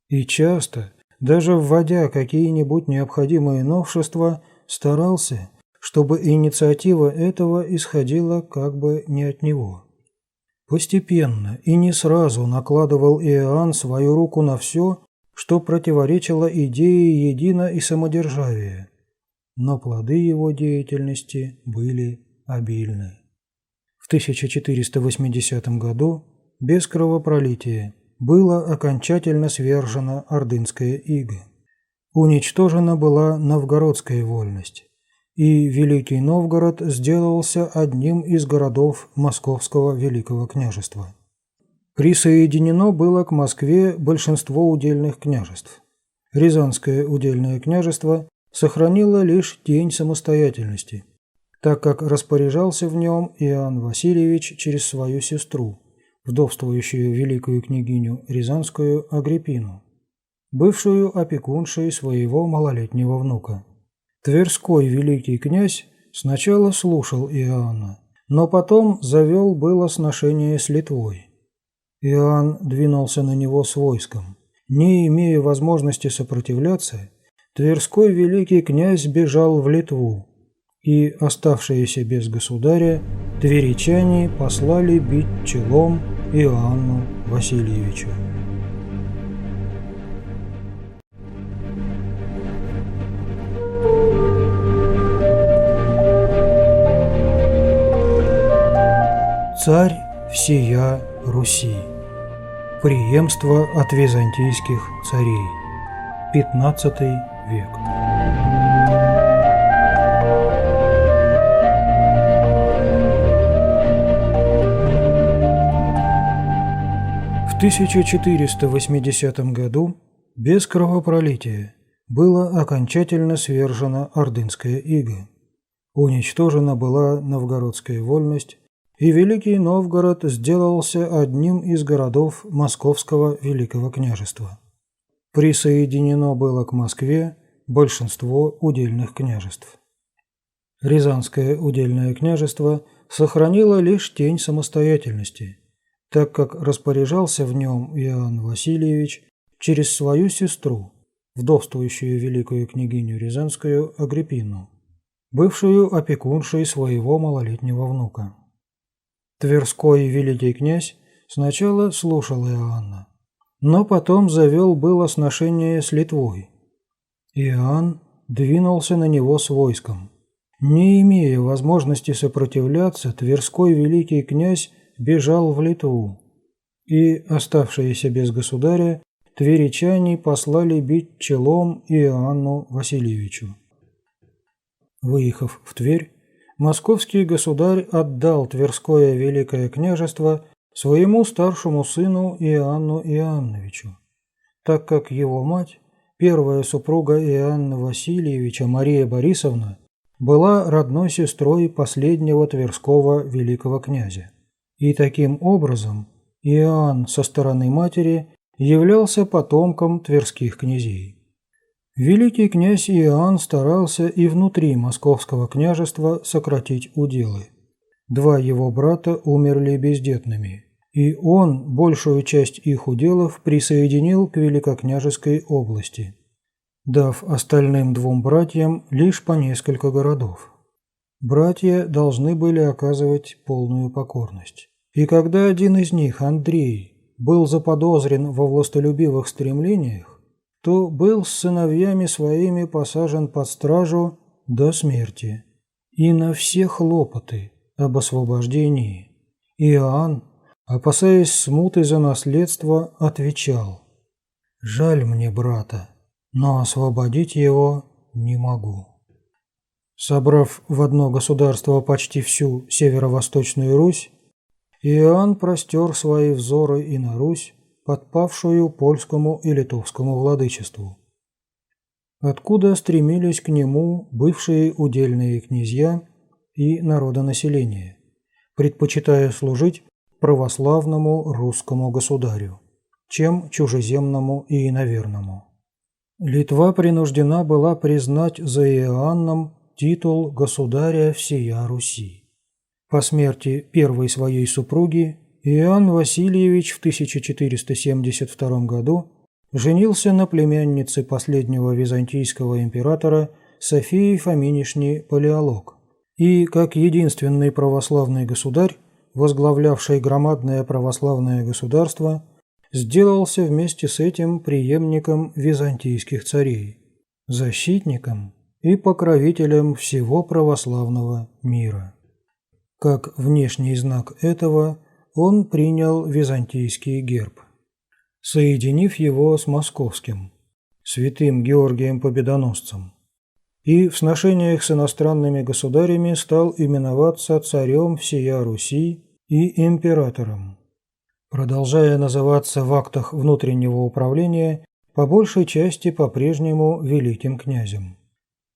[SPEAKER 1] и часто, даже вводя какие-нибудь необходимые новшества, старался, чтобы инициатива этого исходила как бы не от него. Постепенно и не сразу накладывал Иоанн свою руку на все, что противоречило идее едино и самодержавия, но плоды его деятельности были обильны. В 1480 году без кровопролития было окончательно свержено ордынское иго. Уничтожена была новгородская вольность, и Великий Новгород сделался одним из городов Московского Великого княжества. Присоединено было к Москве большинство удельных княжеств. Рязанское удельное княжество сохранило лишь тень самостоятельности, так как распоряжался в нем Иоанн Васильевич через свою сестру, вдовствующую великую княгиню Рязанскую Агриппину, бывшую опекуншей своего малолетнего внука. Тверской великий князь сначала слушал Иоанна, но потом завел было сношение с Литвой. Иоанн двинулся на него с войском. Не имея возможности сопротивляться, Тверской великий князь бежал в Литву, и, оставшиеся без государя, тверичане послали бить челом Иоанну Васильевичу. Царь всея Руси. Преемство от византийских царей. 15 век. В 1480 году без кровопролития было окончательно свержена ордынская ига. Уничтожена была новгородская вольность, и Великий Новгород сделался одним из городов Московского Великого княжества. Присоединено было к Москве большинство удельных княжеств. Рязанское удельное княжество сохранило лишь тень самостоятельности, так как распоряжался в нем Иоанн Васильевич через свою сестру, вдовствующую великую княгиню Рязанскую Агриппину, бывшую опекуншей своего малолетнего внука. Тверской великий князь сначала слушал Иоанна, но потом завел было сношение с Литвой. Иоанн двинулся на него с войском. Не имея возможности сопротивляться, Тверской великий князь бежал в Литву, и, оставшиеся без государя, тверичане послали бить челом Иоанну Васильевичу. Выехав в Тверь, московский государь отдал Тверское Великое княжество своему старшему сыну Иоанну Иоанновичу, так как его мать, первая супруга Иоанна Васильевича Мария Борисовна, была родной сестрой последнего Тверского великого князя. И таким образом Иоанн со стороны матери являлся потомком тверских князей. Великий князь Иоанн старался и внутри московского княжества сократить уделы. Два его брата умерли бездетными, и он большую часть их уделов присоединил к великокняжеской области, дав остальным двум братьям лишь по несколько городов. Братья должны были оказывать полную покорность. И когда один из них, Андрей, был заподозрен во властолюбивых стремлениях, то был с сыновьями своими посажен под стражу до смерти. И на все хлопоты об освобождении Иоанн, опасаясь смуты за наследство, отвечал: «Жаль мне брата, но освободить его не могу». Собрав в одно государство почти всю северо-восточную Русь, Иоанн простер свои взоры и на Русь, подпавшую польскому и литовскому владычеству, откуда стремились к нему бывшие удельные князья и народонаселение, предпочитая служить православному русскому государю, чем чужеземному и иноверному. Литва принуждена была признать за Иоанном титул государя всея Руси. По смерти первой своей супруги Иоанн Васильевич в 1472 году женился на племяннице последнего византийского императора Софии Фоминишны Палеолог и, как единственный православный государь, возглавлявший громадное православное государство, сделался вместе с этим преемником византийских царей, защитником и покровителем всего православного мира. Как внешний знак этого он принял византийский герб, соединив его с московским, святым Георгием Победоносцем, и в сношениях с иностранными государями стал именоваться царем всея Руси и императором, продолжая называться в актах внутреннего управления по большей части по-прежнему великим князем.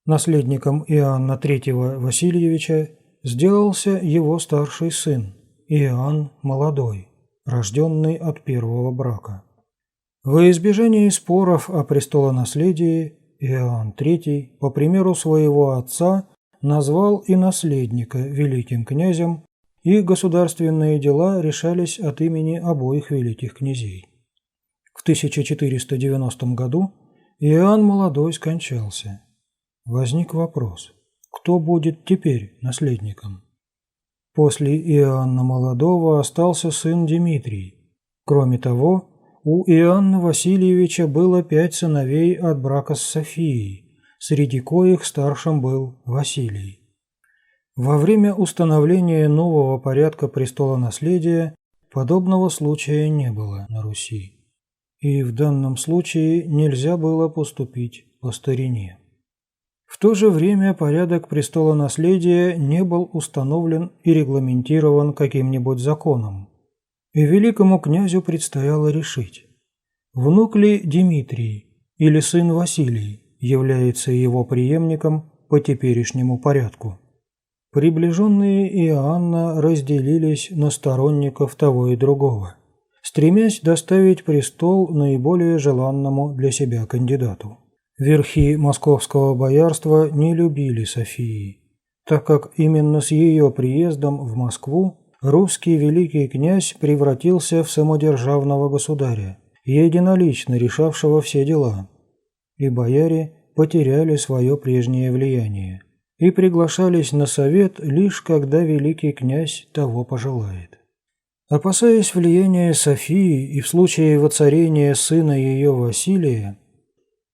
[SPEAKER 1] Наследником Иоанна III Васильевича сделался его старший сын Иоанн Молодой, рожденный от первого брака. Во избежание споров о престолонаследии Иоанн III, по примеру своего отца, назвал и наследника великим князем, и государственные дела решались от имени обоих великих князей. В 1490 году Иоанн Молодой скончался. Возник вопрос: кто будет теперь наследником? После Иоанна Молодого остался сын Дмитрий. Кроме того, у Иоанна Васильевича было 5 сыновей от брака с Софией, среди коих старшим был Василий. Во время установления нового порядка престолонаследия подобного случая не было на Руси. И в данном случае нельзя было поступить по старине. В то же время порядок престолонаследия не был установлен и регламентирован каким-нибудь законом, и великому князю предстояло решить, внук ли Дмитрий или сын Василий является его преемником по теперешнему порядку. Приближенные Иоанна разделились на сторонников того и другого, стремясь доставить престол наиболее желанному для себя кандидату. Верхи московского боярства не любили Софии, так как именно с ее приездом в Москву русский великий князь превратился в самодержавного государя, единолично решавшего все дела, и бояре потеряли свое прежнее влияние и приглашались на совет лишь когда великий князь того пожелает. Опасаясь влияния Софии и в случае воцарения сына ее Василия,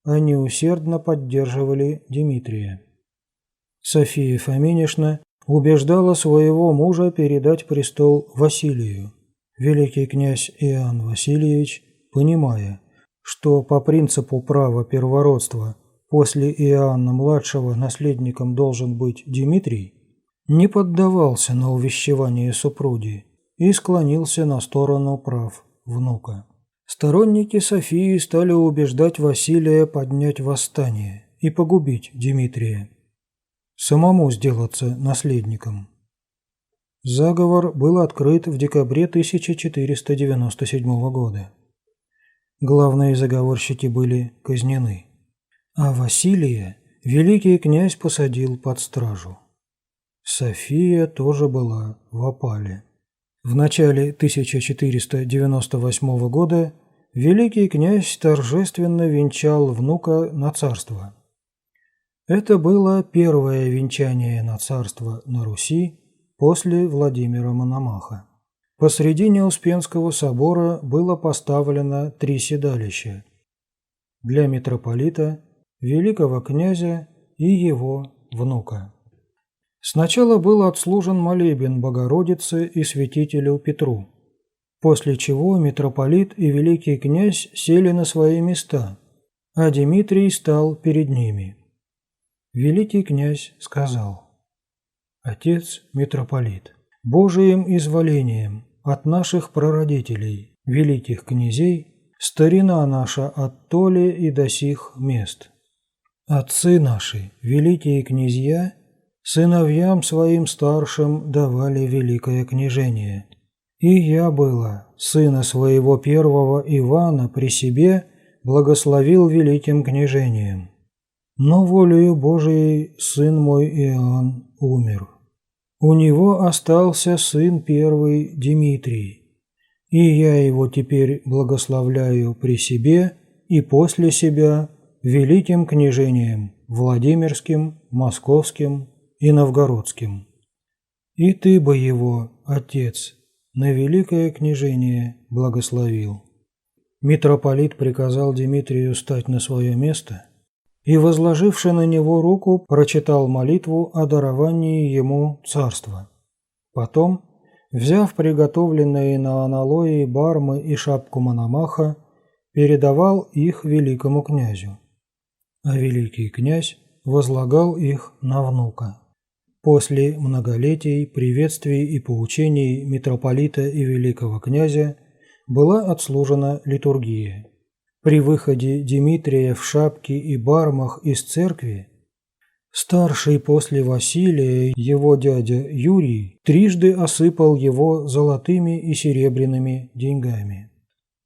[SPEAKER 1] они усердно поддерживали Дмитрия. София Фоминишна убеждала своего мужа передать престол Василию. Великий князь Иоанн Васильевич, понимая, что по принципу права первородства после Иоанна-младшего наследником должен быть Дмитрий, не поддавался на увещевание супруги и склонился на сторону прав внука. Сторонники Софии стали убеждать Василия поднять восстание и погубить Дмитрия, самому сделаться наследником. Заговор был открыт в декабре 1497 года. Главные заговорщики были казнены, а Василия великий князь посадил под стражу. София тоже была в опале. В начале 1498 года великий князь торжественно венчал внука на царство. Это было первое венчание на царство на Руси после Владимира Мономаха. Посредине Успенского собора было поставлено 3 седалища для митрополита, великого князя и его внука. Сначала был отслужен молебен Богородице и святителю Петру, после чего митрополит и великий князь сели на свои места, а Дмитрий стал перед ними. Великий князь сказал: «Отец митрополит, Божиим изволением от наших прародителей, великих князей, старина наша от толи и до сих мест. Отцы наши, великие князья, сыновьям своим старшим давали великое княжение. И я было, сына своего первого Ивана при себе, благословил великим княжением. Но волею Божией сын мой Иоанн умер. У него остался сын первый Дмитрий, и я его теперь благословляю при себе и после себя великим княжением Владимирским, Московским и Новгородским. И ты бы его, отец, на великое княжение благословил». Митрополит приказал Дмитрию стать на свое место и, возложивши на него руку, прочитал молитву о даровании ему царства. Потом, взяв приготовленные на аналое бармы и шапку Мономаха, передавал их великому князю, а великий князь возлагал их на внука. После многолетий, приветствий и поучений митрополита и великого князя была отслужена литургия. При выходе Дмитрия в шапке и бармах из церкви старший после Василия, его дядя Юрий, трижды осыпал его золотыми и серебряными деньгами.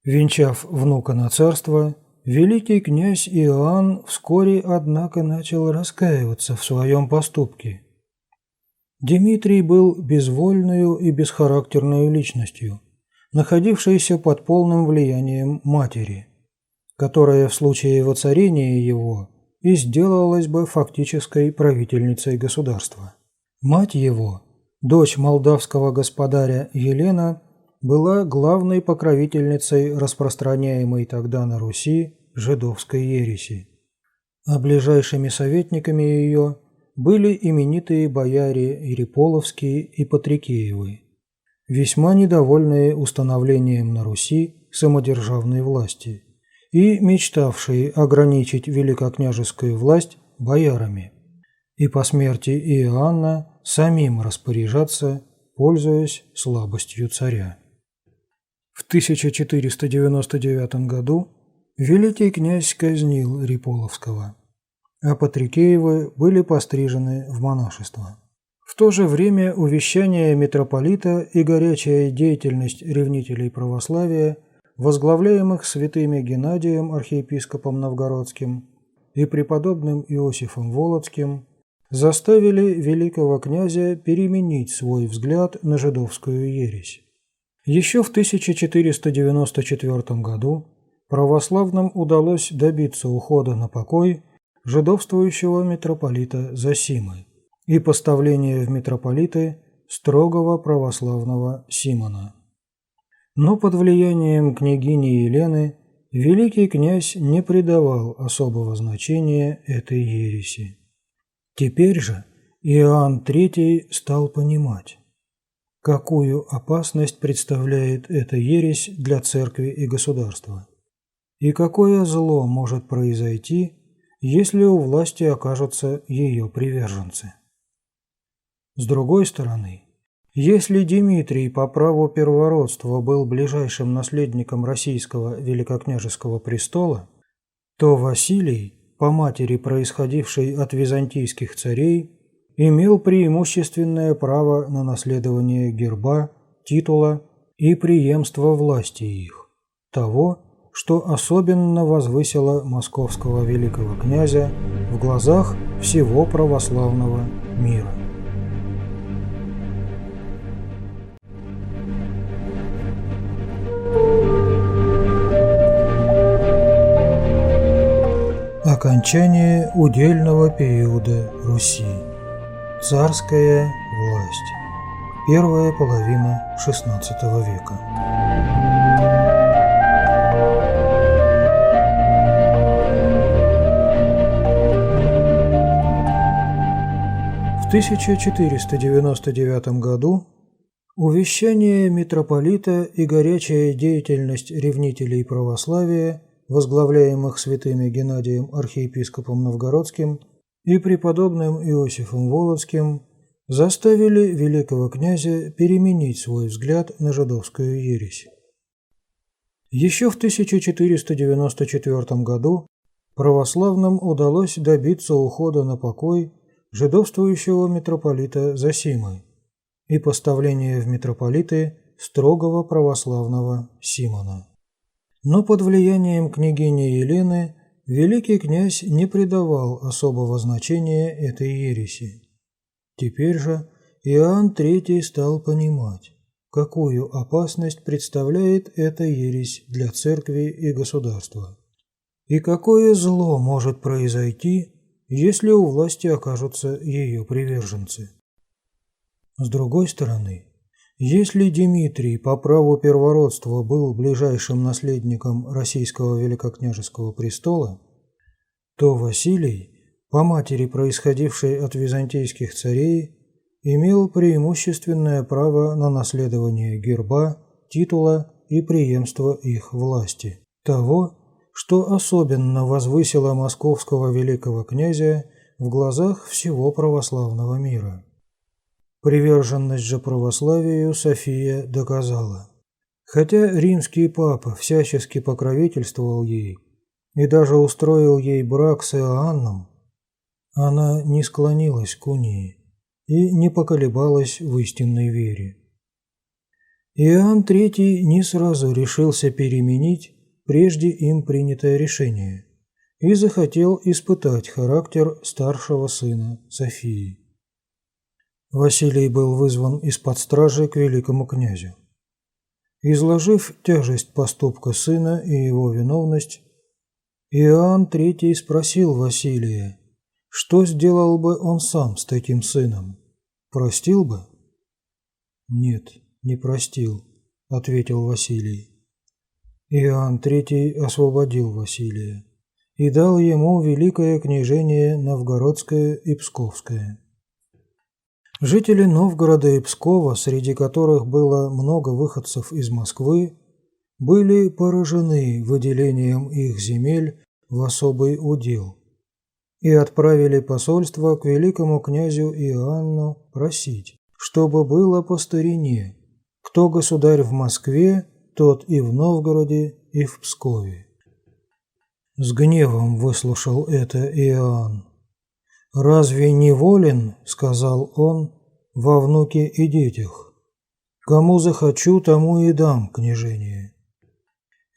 [SPEAKER 1] Венчав внука на царство, великий князь Иоанн вскоре, однако, начал раскаиваться в своем поступке. Дмитрий был безвольную и бесхарактерной личностью, находившейся под полным влиянием матери, которая в случае воцарения его и сделалась бы фактической правительницей государства. Мать его, дочь молдавского господаря Елена, была главной покровительницей распространяемой тогда на Руси жидовской ереси, а ближайшими советниками ее были именитые бояре Яриполовские и Патрикеевы, весьма недовольные установлением на Руси самодержавной власти и мечтавшие ограничить великокняжескую власть боярами и по смерти Иоанна самим распоряжаться, пользуясь слабостью царя. В 1499 году великий князь казнил Риполовского, а Патрикеевы были пострижены в монашество. В то же время увещания митрополита и горячая деятельность ревнителей православия, возглавляемых святыми Геннадием, архиепископом новгородским, и преподобным Иосифом Волоцким, заставили великого князя переменить свой взгляд на жидовскую ересь. Еще в 1494 году православным удалось добиться ухода на покой жидовствующего митрополита Зосимы и поставления в митрополиты строгого православного Симона. Но под влиянием княгини Елены великий князь не придавал особого значения этой ереси. Теперь же Иоанн III стал понимать, какую опасность представляет эта ересь для церкви и государства, и какое зло может произойти, если у власти окажутся ее приверженцы. С другой стороны, если Дмитрий по праву первородства был ближайшим наследником российского великокняжеского престола, то Василий, по матери происходившей от византийских царей, имел преимущественное право на наследование герба, титула и преемство власти их, того, что особенно возвысило московского великого князя в глазах всего православного мира. Окончание удельного периода Руси. Царская власть. Первая половина XVI века. В 1499 году увещание митрополита и горячая деятельность ревнителей православия, возглавляемых святыми Геннадием, архиепископом новгородским, и преподобным Иосифом Волоцким, заставили великого князя переменить свой взгляд на жидовскую ересь. Еще в 1494 году православным удалось добиться ухода на покой жидовствующего митрополита Зосимы и поставления в митрополиты строгого православного Симона. Но под влиянием княгини Елены великий князь не придавал особого значения этой ереси. Теперь же Иоанн III стал понимать, какую опасность представляет эта ересь для церкви и государства, и какое зло может произойти, если у власти окажутся ее приверженцы. С другой стороны, если Дмитрий по праву первородства был ближайшим наследником российского великокняжеского престола, то Василий, по матери происходившей от византийских царей, имел преимущественное право на наследование герба, титула и преемство их власти, того, что особенно возвысило московского великого князя в глазах всего православного мира. Приверженность же православию София доказала. Хотя римский папа всячески покровительствовал ей и даже устроил ей брак с Иоанном, она не склонилась к унии и не поколебалась в истинной вере. Иоанн III не сразу решился переменить прежде им принятое решение и захотел испытать характер старшего сына Софии. Василий был вызван из-под стражи к великому князю. Изложив тяжесть поступка сына и его виновность, Иоанн III спросил Василия, что сделал бы он сам с таким сыном? Простил бы? «Нет, не простил», — ответил Василий. Иоанн III освободил Василия и дал ему великое княжение Новгородское и Псковское. Жители Новгорода и Пскова, среди которых было много выходцев из Москвы, были поражены выделением их земель в особый удел и отправили посольство к великому князю Иоанну просить, чтобы было по старине: кто государь в Москве, тот и в Новгороде, и в Пскове. С гневом выслушал это Иоанн. «Разве не волен, — сказал он, — во внуке и детях? Кому захочу, тому и дам княжение».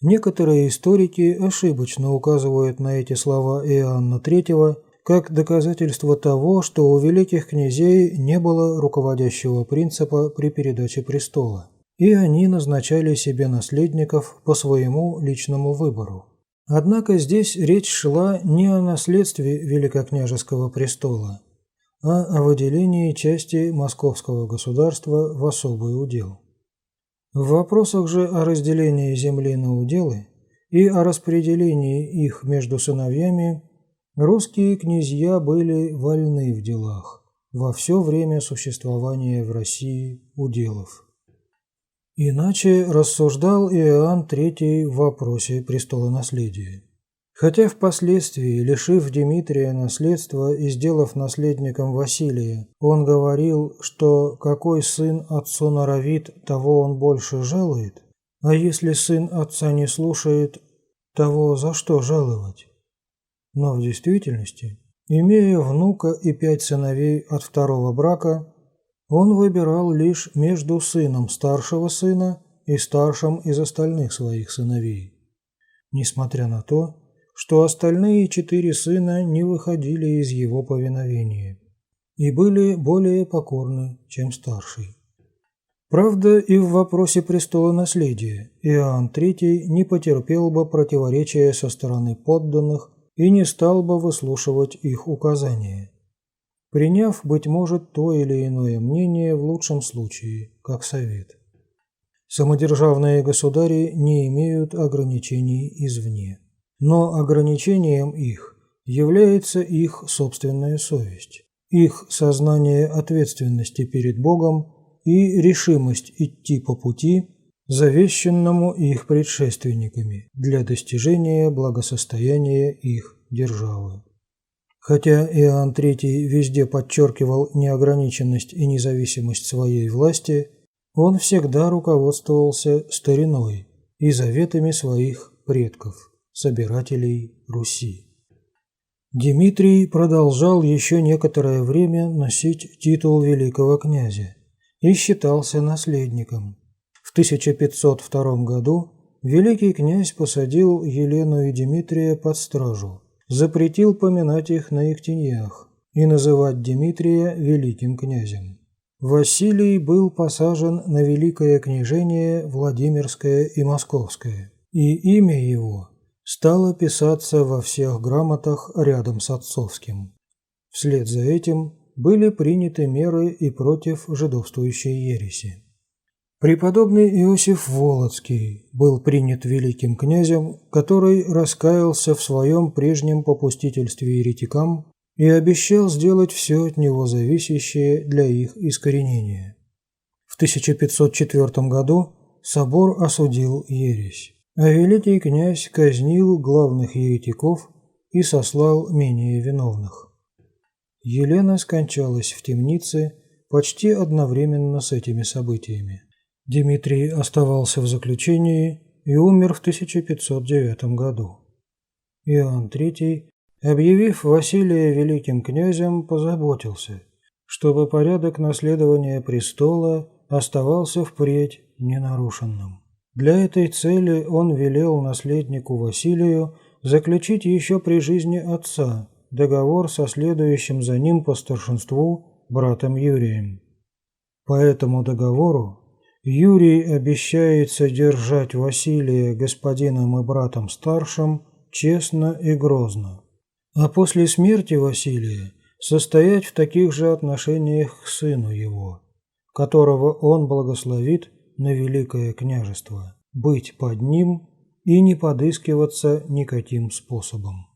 [SPEAKER 1] Некоторые историки ошибочно указывают на эти слова Иоанна III как доказательство того, что у великих князей не было руководящего принципа при передаче престола, и они назначали себе наследников по своему личному выбору. Однако здесь речь шла не о наследстве великокняжеского престола, а о выделении части московского государства в особый удел. В вопросах же о разделении земли на уделы и о распределении их между сыновьями русские князья были вольны в делах во все время существования в России уделов. Иначе рассуждал Иоанн III в вопросе престолонаследия. Хотя впоследствии, лишив Дмитрия наследства и сделав наследником Василия, он говорил, что какой сын отцу норовит, того он больше жалует, а если сын отца не слушает, того за что жаловать? Но в действительности, имея внука и 5 сыновей от второго брака, он выбирал лишь между сыном старшего сына и старшим из остальных своих сыновей. Несмотря на то, что остальные 4 сына не выходили из его повиновения и были более покорны, чем старший. Правда, и в вопросе престолонаследия Иоанн III не потерпел бы противоречия со стороны подданных и не стал бы выслушивать их указания, приняв, быть может, то или иное мнение в лучшем случае, как совет. Самодержавные государи не имеют ограничений извне, но ограничением их является их собственная совесть, их сознание ответственности перед Богом и решимость идти по пути, завещанному их предшественниками для достижения благосостояния их державы. Хотя Иоанн III везде подчеркивал неограниченность и независимость своей власти, он всегда руководствовался стариной и заветами своих предков, собирателей Руси. Дмитрий продолжал еще некоторое время носить титул великого князя и считался наследником. В 1502 году великий князь посадил Елену и Дмитрия под стражу, запретил поминать их на Ектеньях и называть Дмитрия великим князем. Василий был посажен на великое княжение Владимирское и Московское, и имя его стало писаться во всех грамотах рядом с отцовским. Вслед за этим были приняты меры и против жидовствующей ереси. Преподобный Иосиф Волоцкий был принят великим князем, который раскаялся в своем прежнем попустительстве еретикам и обещал сделать все от него зависящее для их искоренения. В 1504 году собор осудил ересь, а великий князь казнил главных еретиков и сослал менее виновных. Елена скончалась в темнице почти одновременно с этими событиями. Дмитрий оставался в заключении и умер в 1509 году. Иоанн III, объявив Василия великим князем, позаботился, чтобы порядок наследования престола оставался впредь ненарушенным. Для этой цели он велел наследнику Василию заключить еще при жизни отца договор со следующим за ним по старшинству братом Юрием. По этому договору Юрий обещает содержать Василия господином и братом старшим честно и грозно, а после смерти Василия состоять в таких же отношениях к сыну его, которого он благословит на великое княжество, быть под ним и не подыскиваться никаким способом.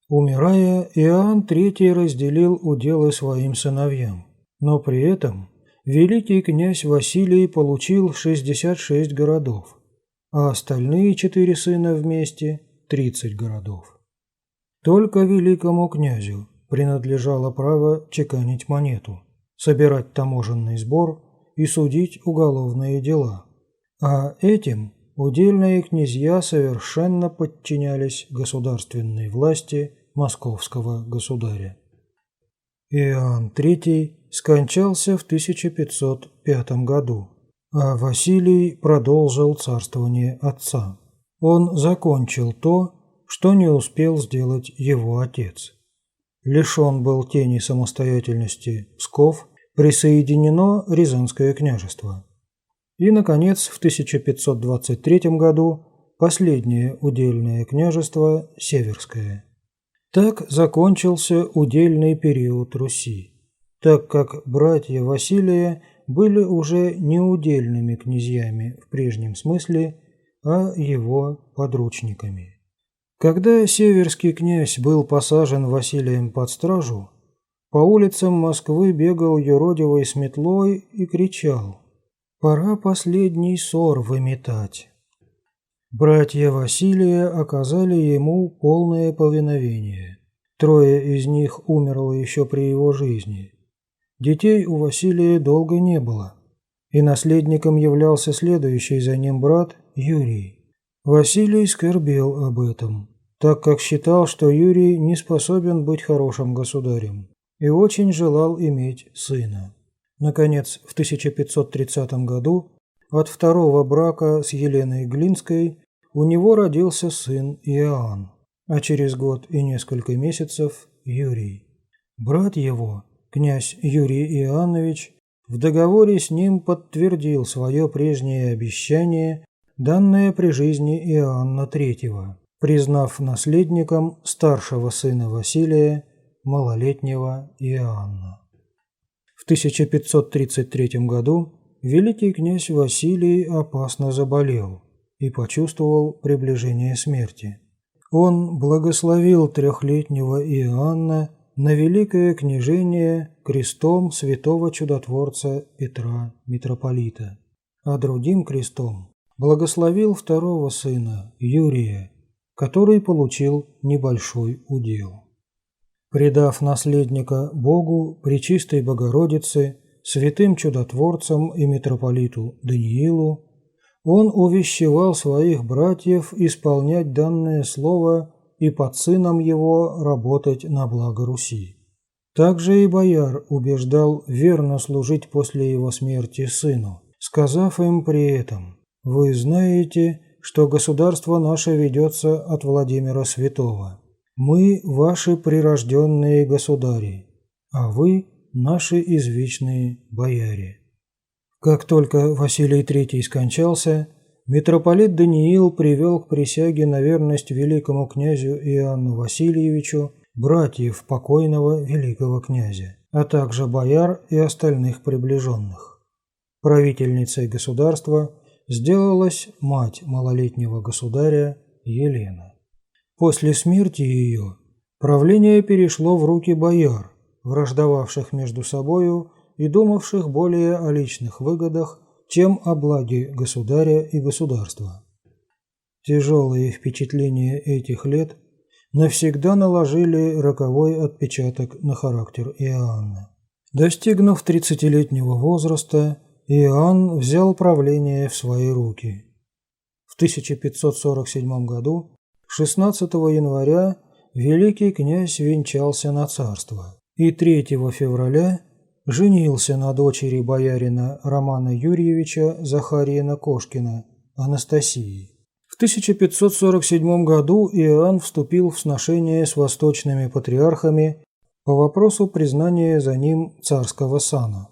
[SPEAKER 1] Умирая, Иоанн III разделил уделы своим сыновьям, но при этом великий князь Василий получил 66 городов, а остальные 4 сына вместе – 30 городов. Только великому князю принадлежало право чеканить монету, собирать таможенный сбор и судить уголовные дела, а этим удельные князья совершенно подчинялись государственной власти московского государя. Иоанн III скончался в 1505 году, а Василий продолжил царствование отца. Он закончил то, что не успел сделать его отец. Лишен был тени самостоятельности Псков, присоединено Рязанское княжество. И, наконец, в 1523 году последнее удельное княжество Северское. Так закончился удельный период Руси, так как братья Василия были уже не удельными князьями в прежнем смысле, а его подручниками. Когда северский князь был посажен Василием под стражу, по улицам Москвы бегал юродивый с метлой и кричал: «Пора последний ссор выметать». Братья Василия оказали ему полное повиновение. 3 из них умерло еще при его жизни. Детей у Василия долго не было, и наследником являлся следующий за ним брат Юрий. Василий скорбел об этом, так как считал, что Юрий не способен быть хорошим государем, и очень желал иметь сына. Наконец, в 1530 году от второго брака с Еленой Глинской у него родился сын Иоанн, а через год и несколько месяцев Юрий. Брат его, князь Юрий Иоаннович, в договоре с ним подтвердил свое прежнее обещание, данное при жизни Иоанна III, признав наследником старшего сына Василия, малолетнего Иоанна. В 1533 году великий князь Василий опасно заболел и почувствовал приближение смерти. Он благословил 3-летнего Иоанна на великое княжение крестом святого чудотворца Петра митрополита, а другим крестом благословил второго сына Юрия, который получил небольшой удел. Предав наследника Богу, Пречистой Богородице, святым чудотворцам и митрополиту Даниилу, он увещевал своих братьев исполнять данное слово и под сыном его работать на благо Руси. Также и бояр убеждал верно служить после его смерти сыну, сказав им при этом: «Вы знаете, что государство наше ведется от Владимира Святого. Мы ваши прирожденные государи, а вы наши извечные бояре». Как только Василий III скончался, митрополит Даниил привел к присяге на верность великому князю Иоанну Васильевичу братьев покойного великого князя, а также бояр и остальных приближенных. Правительницей государства сделалась мать малолетнего государя Елена. После смерти ее правление перешло в руки бояр, враждовавших между собою и думавших более о личных выгодах, чем о благе государя и государства. Тяжелые впечатления этих лет навсегда наложили роковой отпечаток на характер Иоанна. Достигнув 30-летнего возраста, Иоанн взял правление в свои руки. В 1547 году, 16 января, великий князь венчался на царство, и 3 февраля женился на дочери боярина Романа Юрьевича Захарьина-Кошкина, Анастасии. В 1547 году Иоанн вступил в сношение с восточными патриархами по вопросу признания за ним царского сана.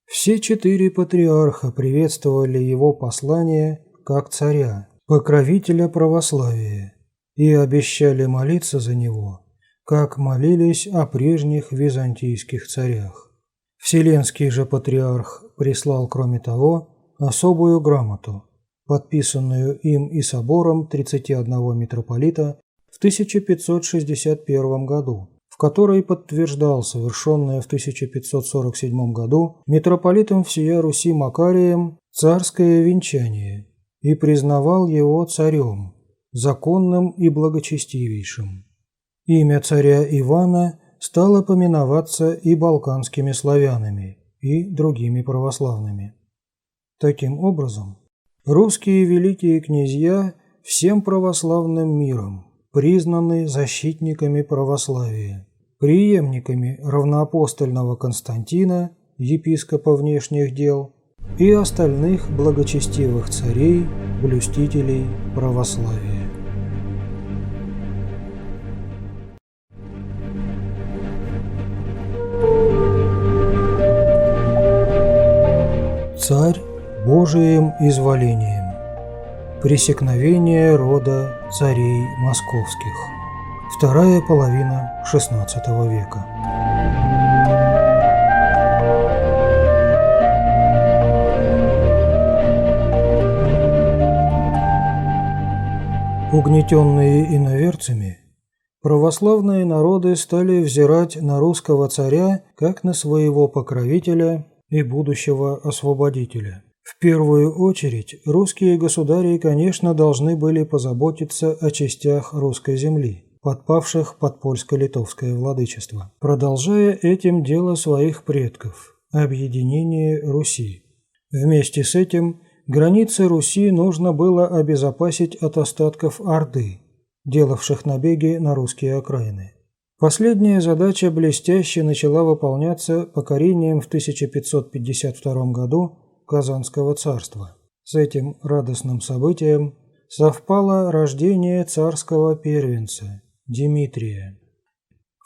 [SPEAKER 1] Все 4 патриарха приветствовали его послание как царя, покровителя православия, и обещали молиться за него, как молились о прежних византийских царях. Вселенский же патриарх прислал, кроме того, особую грамоту, подписанную им и собором 31 митрополита в 1561 году, в которой подтверждал совершенное в 1547 году митрополитом всея Руси Макарием царское венчание и признавал его царем, законным и благочестивейшим. Имя царя Ивана стало поминоваться и балканскими славянами, и другими православными. Таким образом, Русские великие князья всем православным миром признаны защитниками православия, преемниками равноапостольного Константина, епископа внешних дел, и остальных благочестивых царей, блюстителей православия. Царь Божиим изволением. Пресекновение рода царей московских. Вторая половина XVI века. Угнетенные иноверцами, православные народы стали взирать на русского царя как на своего покровителя и будущего освободителя. В первую очередь, русские государи, конечно, должны были позаботиться о частях русской земли, подпавших под польско-литовское владычество, продолжая этим дело своих предков – объединение Руси. Вместе с этим границы Руси нужно было обезопасить от остатков Орды, делавших набеги на русские окраины. Последняя задача блестяще начала выполняться покорением в 1552 году Казанского царства. С этим радостным событием совпало рождение царского первенца Дмитрия.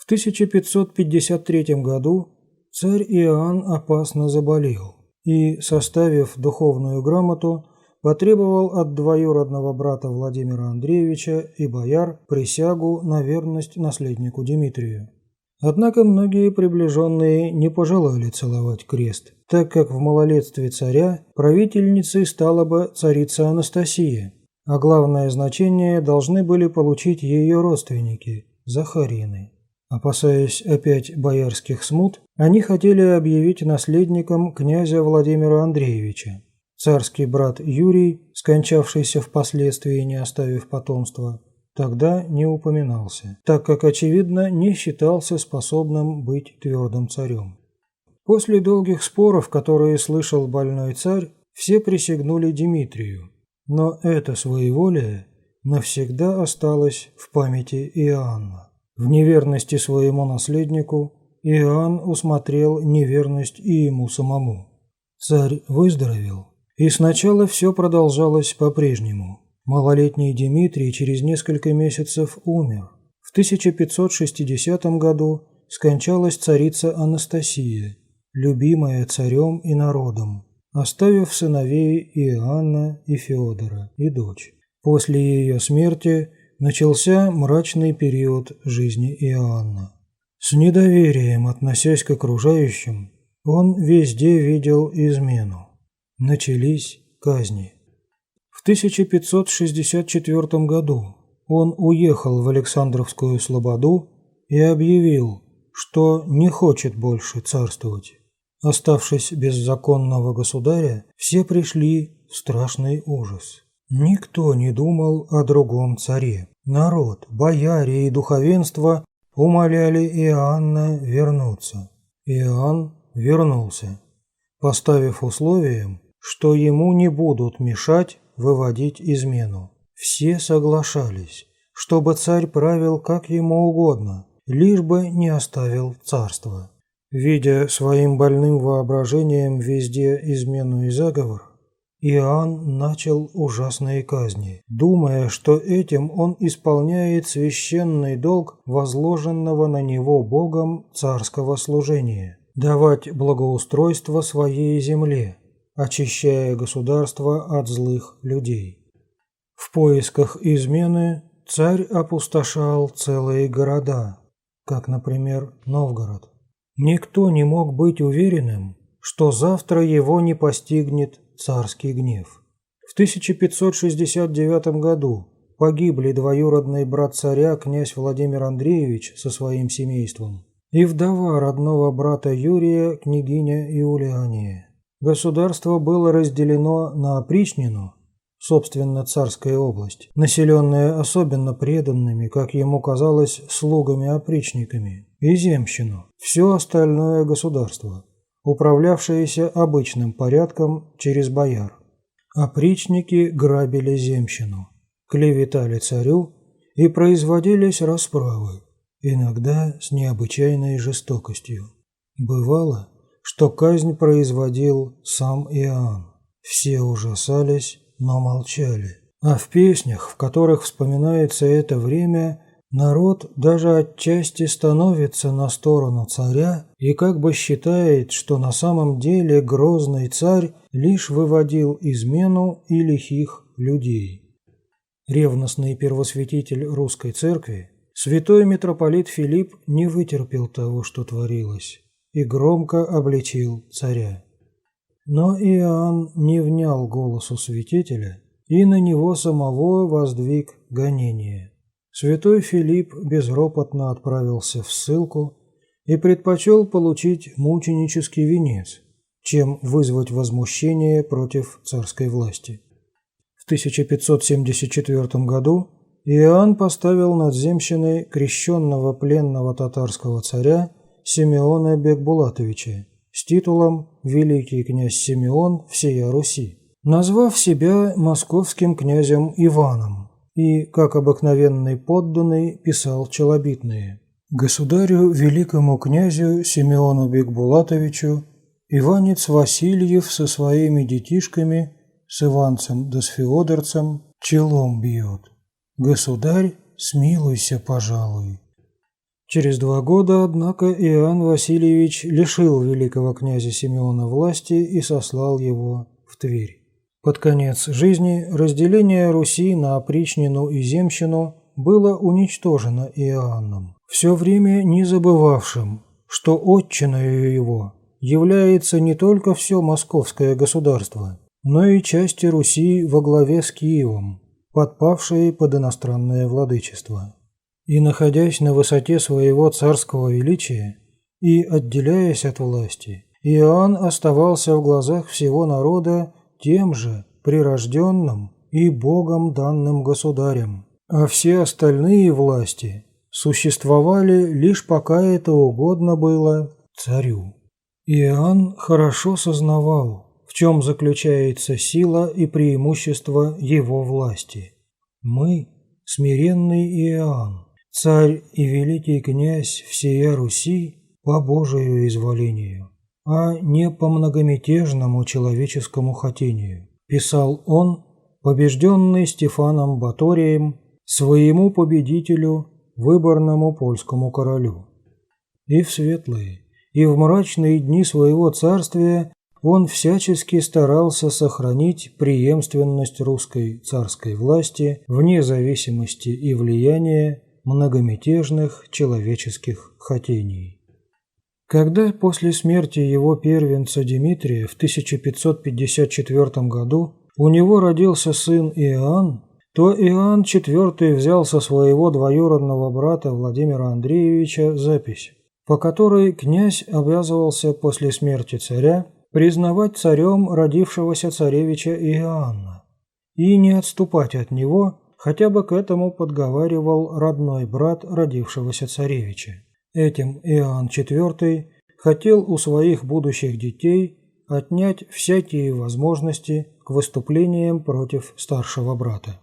[SPEAKER 1] В 1553 году царь Иоанн опасно заболел и, составив духовную грамоту, потребовал от двоюродного брата Владимира Андреевича и бояр присягу на верность наследнику Дмитрию. Однако многие приближенные не пожелали целовать крест, так как в малолетстве царя правительницей стала бы царица Анастасия, а главное значение должны были получить ее родственники – Захарины. Опасаясь опять боярских смут, они хотели объявить наследником князя Владимира Андреевича. Царский брат Юрий, скончавшийся впоследствии, не оставив потомства, тогда не упоминался, так как, очевидно, не считался способным быть твердым царем. После долгих споров, которые слышал больной царь, все присягнули Дмитрию, но это своеволие навсегда осталось в памяти Иоанна. В неверности своему наследнику Иоанн усмотрел неверность и ему самому. Царь выздоровел, и сначала все продолжалось по-прежнему. Малолетний Дмитрий через несколько месяцев умер. В 1560 году скончалась царица Анастасия, любимая царем и народом, оставив сыновей Иоанна и Феодора и дочь. После ее смерти начался мрачный период жизни Иоанна. С недоверием относясь к окружающим, он везде видел измену. Начались казни. В 1564 году он уехал в Александровскую слободу и объявил, что не хочет больше царствовать. Оставшись без законного государя, все пришли в страшный ужас. Никто не думал о другом царе. Народ, бояре и духовенство умоляли Иоанна вернуться. Иоанн вернулся, поставив условием, что ему не будут мешать выводить измену. Все соглашались, чтобы царь правил как ему угодно, лишь бы не оставил царство. Видя своим больным воображением везде измену и заговор, Иоанн начал ужасные казни, думая, что этим он исполняет священный долг возложенного на него Богом царского служения – давать благоустройство своей земле, очищая государство от злых людей. В поисках измены царь опустошал целые города, как, например, Новгород. Никто не мог быть уверенным, что завтра его не постигнет царский гнев. В 1569 году погибли двоюродный брат царя князь Владимир Андреевич со своим семейством и вдова родного брата Юрия княгиня Иулиания. Государство было разделено на опричнину, собственно царская область, населенная особенно преданными, как ему казалось, слугами-опричниками, и земщину, все остальное государство, управлявшееся обычным порядком через бояр. Опричники грабили земщину, клеветали царю и производились расправы, иногда с необычайной жестокостью. Бывало, что казнь производил сам Иоанн. Все ужасались, но молчали. А в песнях, в которых вспоминается это время, народ даже отчасти становится на сторону царя и как бы считает, что на самом деле грозный царь лишь выводил измену и лихих людей. Ревностный первосвятитель русской церкви, святой митрополит Филипп не вытерпел того, что творилось, и громко обличил царя. Но Иоанн не внял голосу святителя и на него самого воздвиг гонение. Святой Филипп безропотно отправился в ссылку и предпочел получить мученический венец, чем вызвать возмущение против царской власти. В 1574 году Иоанн поставил над земщиной крещенного пленного татарского царя Симеона Бекбулатовича с титулом «Великий князь Симеон всея Руси», назвав себя московским князем Иваном, и, как обыкновенный подданный, писал челобитные: «Государю великому князю Симеону Бекбулатовичу Иванец Васильев со своими детишками, с Иванцем да с Феодорцем, челом бьет. Государь, смилуйся, пожалуй». Через 2 года, однако, Иоанн Васильевич лишил великого князя Симеона власти и сослал его в Тверь. Под конец жизни разделение Руси на опричнину и земщину было уничтожено Иоанном, все время не забывавшим, что отчиною его является не только все московское государство, но и части Руси во главе с Киевом, подпавшие под иностранное владычество. И, находясь на высоте своего царского величия и отделяясь от власти, Иоанн оставался в глазах всего народа тем же прирожденным и Богом данным государем, а все остальные власти существовали лишь пока это угодно было царю. Иоанн хорошо сознавал, в чем заключается сила и преимущество его власти. Мы, смиренный Иоанн, царь и великий князь всея Руси по Божию изволению, а не по многомятежному человеческому хотению, писал он, побежденный Стефаном Баторием, своему победителю, выборному польскому королю. И в светлые, и в мрачные дни своего царствия он всячески старался сохранить преемственность русской царской власти вне зависимости и влияния многомятежных человеческих хотений. Когда после смерти его первенца Дмитрия в 1554 году у него родился сын Иоанн, то Иоанн IV взял со своего двоюродного брата Владимира Андреевича запись, по которой князь обязывался после смерти царя признавать царем родившегося царевича Иоанна и не отступать от него, хотя бы к этому подговаривал родной брат родившегося царевича. Этим Иоанн IV хотел у своих будущих детей отнять всякие возможности к выступлениям против старшего брата.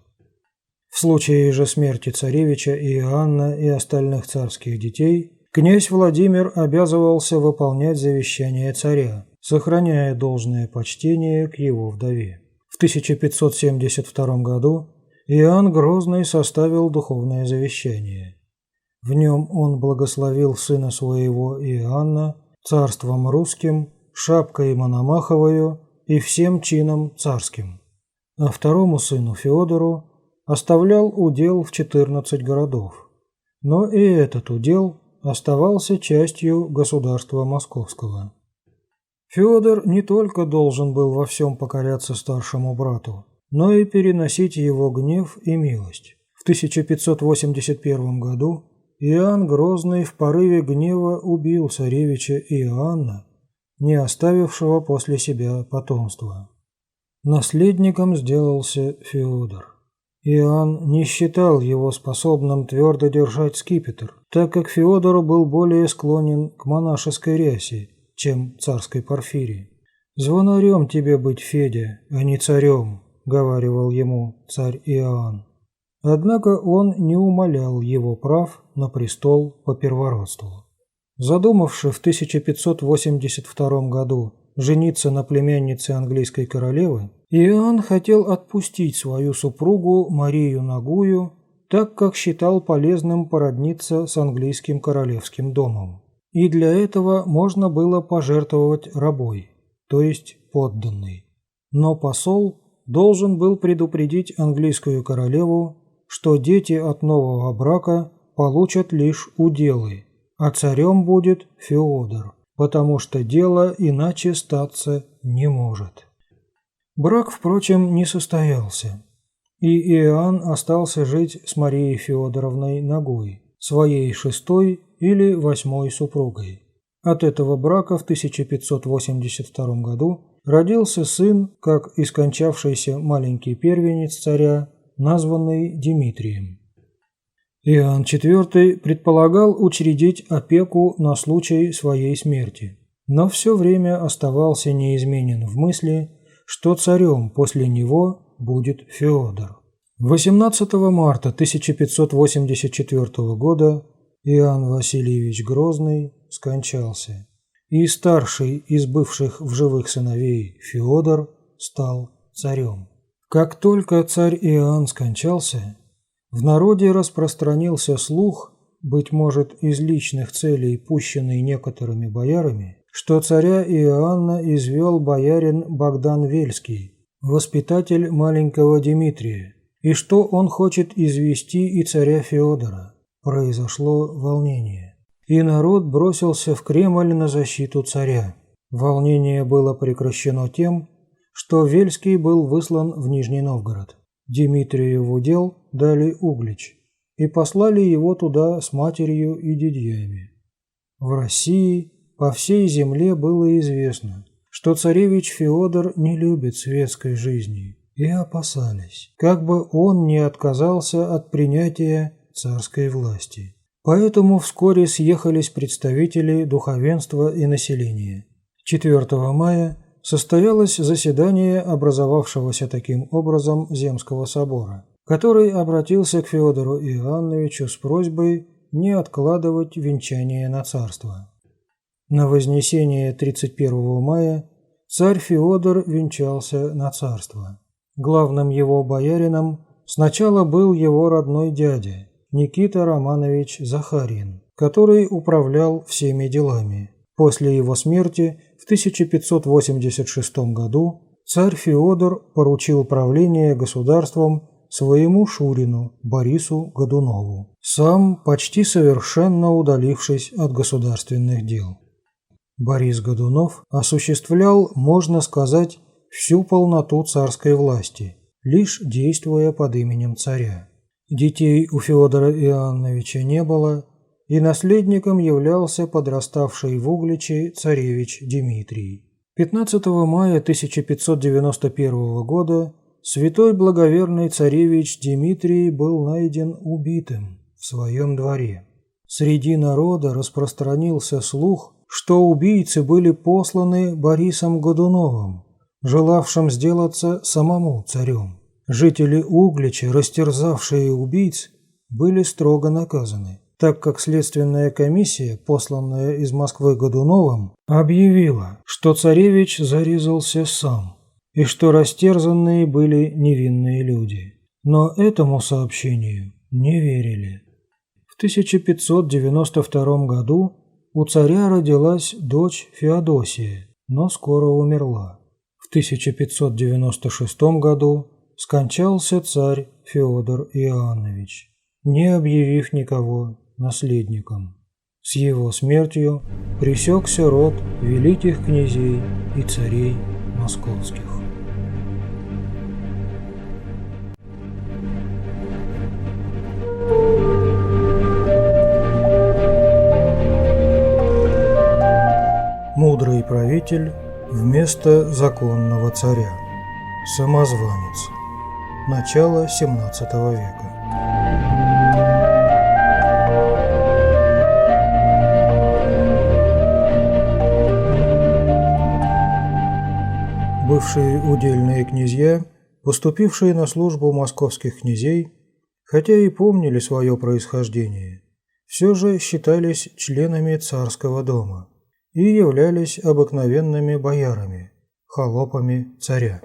[SPEAKER 1] В случае же смерти царевича Иоанна и остальных царских детей, князь Владимир обязывался выполнять завещание царя, сохраняя должное почтение к его вдове. В 1572 году Иоанн Грозный составил духовное завещание. В нем он благословил сына своего Иоанна царством русским, шапкой Мономаховою и всем чином царским, а второму сыну Феодору оставлял удел в 14 городов, но и этот удел оставался частью государства московского. Феодор не только должен был во всем покоряться старшему брату, но и переносить его гнев и милость. В 1581 году Иоанн Грозный в порыве гнева убил царевича Иоанна, не оставившего после себя потомства. Наследником сделался Феодор. Иоанн не считал его способным твердо держать скипетр, так как Феодору был более склонен к монашеской рясе, чем царской порфирии. «Звонарем тебе быть, Федя, а не царем», – говаривал ему царь Иоанн. Однако он не умалял его прав на престол по первородству. Задумавши в 1582 году жениться на племяннице английской королевы, Иоанн хотел отпустить свою супругу Марию Нагую, так как считал полезным породниться с английским королевским домом. И для этого можно было пожертвовать рабой, то есть подданной. Но посол должен был предупредить английскую королеву, что дети от нового брака получат лишь уделы, а царем будет Феодор, потому что дело иначе статься не может. Брак, впрочем, не состоялся, и Иоанн остался жить с Марией Феодоровной Нагуй, своей шестой или восьмой супругой. От этого брака в 1582 году родился сын, как и скончавшийся маленький первенец царя, названный Дмитрием. Иоанн IV предполагал учредить опеку на случай своей смерти, но все время оставался неизменен в мысли, что царем после него будет Феодор. 18 марта 1584 года Иоанн Васильевич Грозный скончался, и старший из бывших в живых сыновей Феодор стал царем. Как только царь Иоанн скончался, в народе распространился слух, быть может, из личных целей, пущенный некоторыми боярами, что царя Иоанна извел боярин Богдан Вельский, воспитатель маленького Дмитрия, и что он хочет извести и царя Феодора. Произошло волнение, и народ бросился в Кремль на защиту царя. Волнение было прекращено тем, что Вельский был выслан в Нижний Новгород. Дмитрию в удел дали Углич и послали его туда с матерью и дядьями. В России по всей земле было известно, что царевич Феодор не любит светской жизни, и опасались, как бы он не отказался от принятия царской власти. Поэтому вскоре съехались представители духовенства и населения. 4 мая состоялось заседание образовавшегося таким образом Земского собора, который обратился к Феодору Иоанновичу с просьбой не откладывать венчание на царство. На Вознесение 31 мая царь Феодор венчался на царство. Главным его боярином сначала был его родной дядя Никита Романович Захарин, который управлял всеми делами. После его смерти в 1586 году царь Феодор поручил правление государством своему шурину Борису Годунову, сам почти совершенно удалившись от государственных дел. Борис Годунов осуществлял, можно сказать, всю полноту царской власти, лишь действуя под именем царя. Детей у Феодора Иоанновича не было, и наследником являлся подраставший в Угличе царевич Дмитрий. 15 мая 1591 года святой благоверный царевич Дмитрий был найден убитым в своем дворе. Среди народа распространился слух, что убийцы были посланы Борисом Годуновым, желавшим сделаться самому царем. Жители Углича, растерзавшие убийц, были строго наказаны, так как следственная комиссия, посланная из Москвы Годуновым, объявила, что царевич зарезался сам и что растерзанные были невинные люди. Но этому сообщению не верили. В 1592 году у царя родилась дочь Феодосия, но скоро умерла. В 1596 году скончался царь Феодор Иоаннович, не объявив никого наследником. С его смертью пресекся род великих князей и царей московских. Мудрый правитель вместо законного царя. Самозванец. Начало XVII века. бывшие удельные князья, поступившие на службу московских князей, хотя и помнили свое происхождение, все же считались членами царского дома и являлись обыкновенными боярами, холопами царя.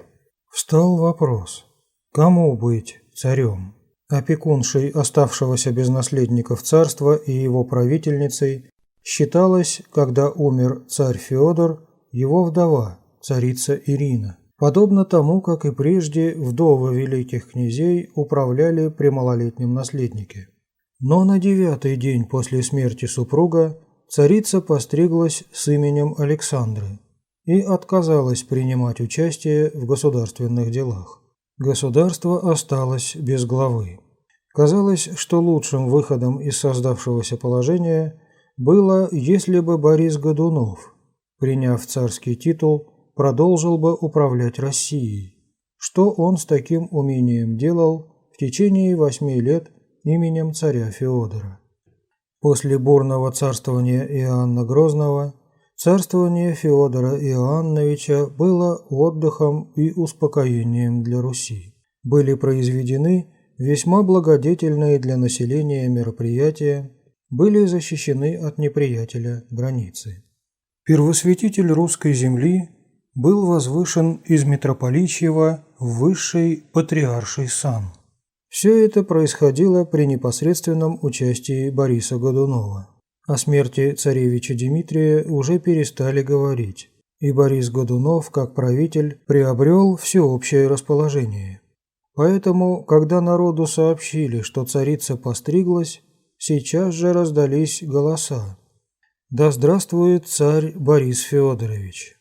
[SPEAKER 1] Встал вопрос, кому быть царем? Опекуншей оставшегося без наследников царства и его правительницей считалась, когда умер царь Феодор, его вдова, царица Ирина. Подобно тому, как и прежде, вдовы великих князей управляли при малолетнем наследнике. Но на 9-й день после смерти супруга царица постриглась с именем Александры и отказалась принимать участие в государственных делах. Государство осталось без главы. Казалось, что лучшим выходом из создавшегося положения было, если бы Борис Годунов, приняв царский титул, продолжил бы управлять Россией, что он с таким умением делал в течение 8 лет именем царя Феодора. После бурного царствования Иоанна Грозного царствование Феодора Иоанновича было отдыхом и успокоением для Руси. Были произведены весьма благодетельные для населения мероприятия, были защищены от неприятеля границы. Первосвятитель русской земли был возвышен из митрополичьего в высший патриарший сан. Все это происходило при непосредственном участии Бориса Годунова. О смерти царевича Дмитрия уже перестали говорить, и Борис Годунов, как правитель, приобрел всеобщее расположение. Поэтому, когда народу сообщили, что царица постриглась, сейчас же раздались голоса: «Да здравствует царь Борис Феодорович!»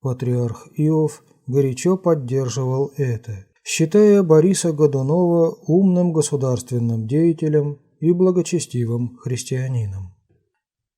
[SPEAKER 1] Патриарх Иов горячо поддерживал это, считая Бориса Годунова умным государственным деятелем и благочестивым христианином.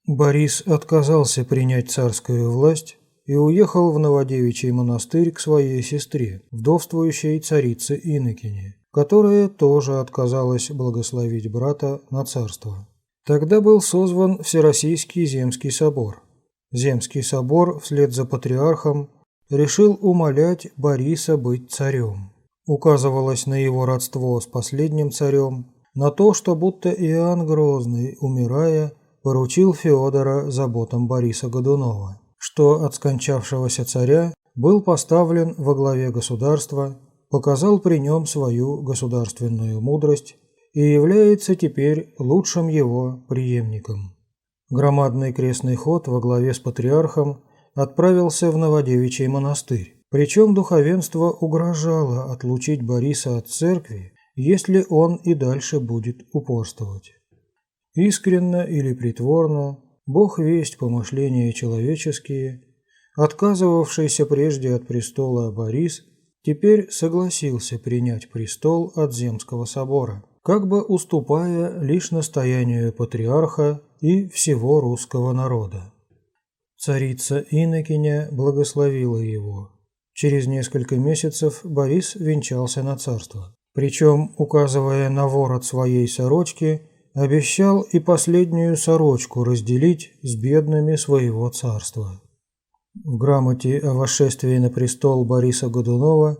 [SPEAKER 1] Борис отказался принять царскую власть и уехал в Новодевичий монастырь к своей сестре, вдовствующей царице Иннокене, которая тоже отказалась благословить брата на царство. Тогда был созван Всероссийский Земский собор. Земский собор вслед за патриархом решил умолять Бориса быть царем. Указывалось на его родство с последним царем, на то, что будто Иоанн Грозный, умирая, поручил Феодора заботам Бориса Годунова, что от скончавшегося царя был поставлен во главе государства, показал при нем свою государственную мудрость и является теперь лучшим его преемником. Громадный крестный ход во главе с патриархом отправился в Новодевичий монастырь, причем духовенство угрожало отлучить Бориса от церкви, если он и дальше будет упорствовать. Искренно или притворно, Бог весть помышления человеческие, отказывавшийся прежде от престола Борис теперь согласился принять престол от Земского собора, как бы уступая лишь настоянию патриарха и всего русского народа. Царица Иннокеня благословила его. Через несколько месяцев Борис венчался на царство. Причем, указывая на ворот своей сорочки, обещал и последнюю сорочку разделить с бедными своего царства. В грамоте о восшествии на престол Бориса Годунова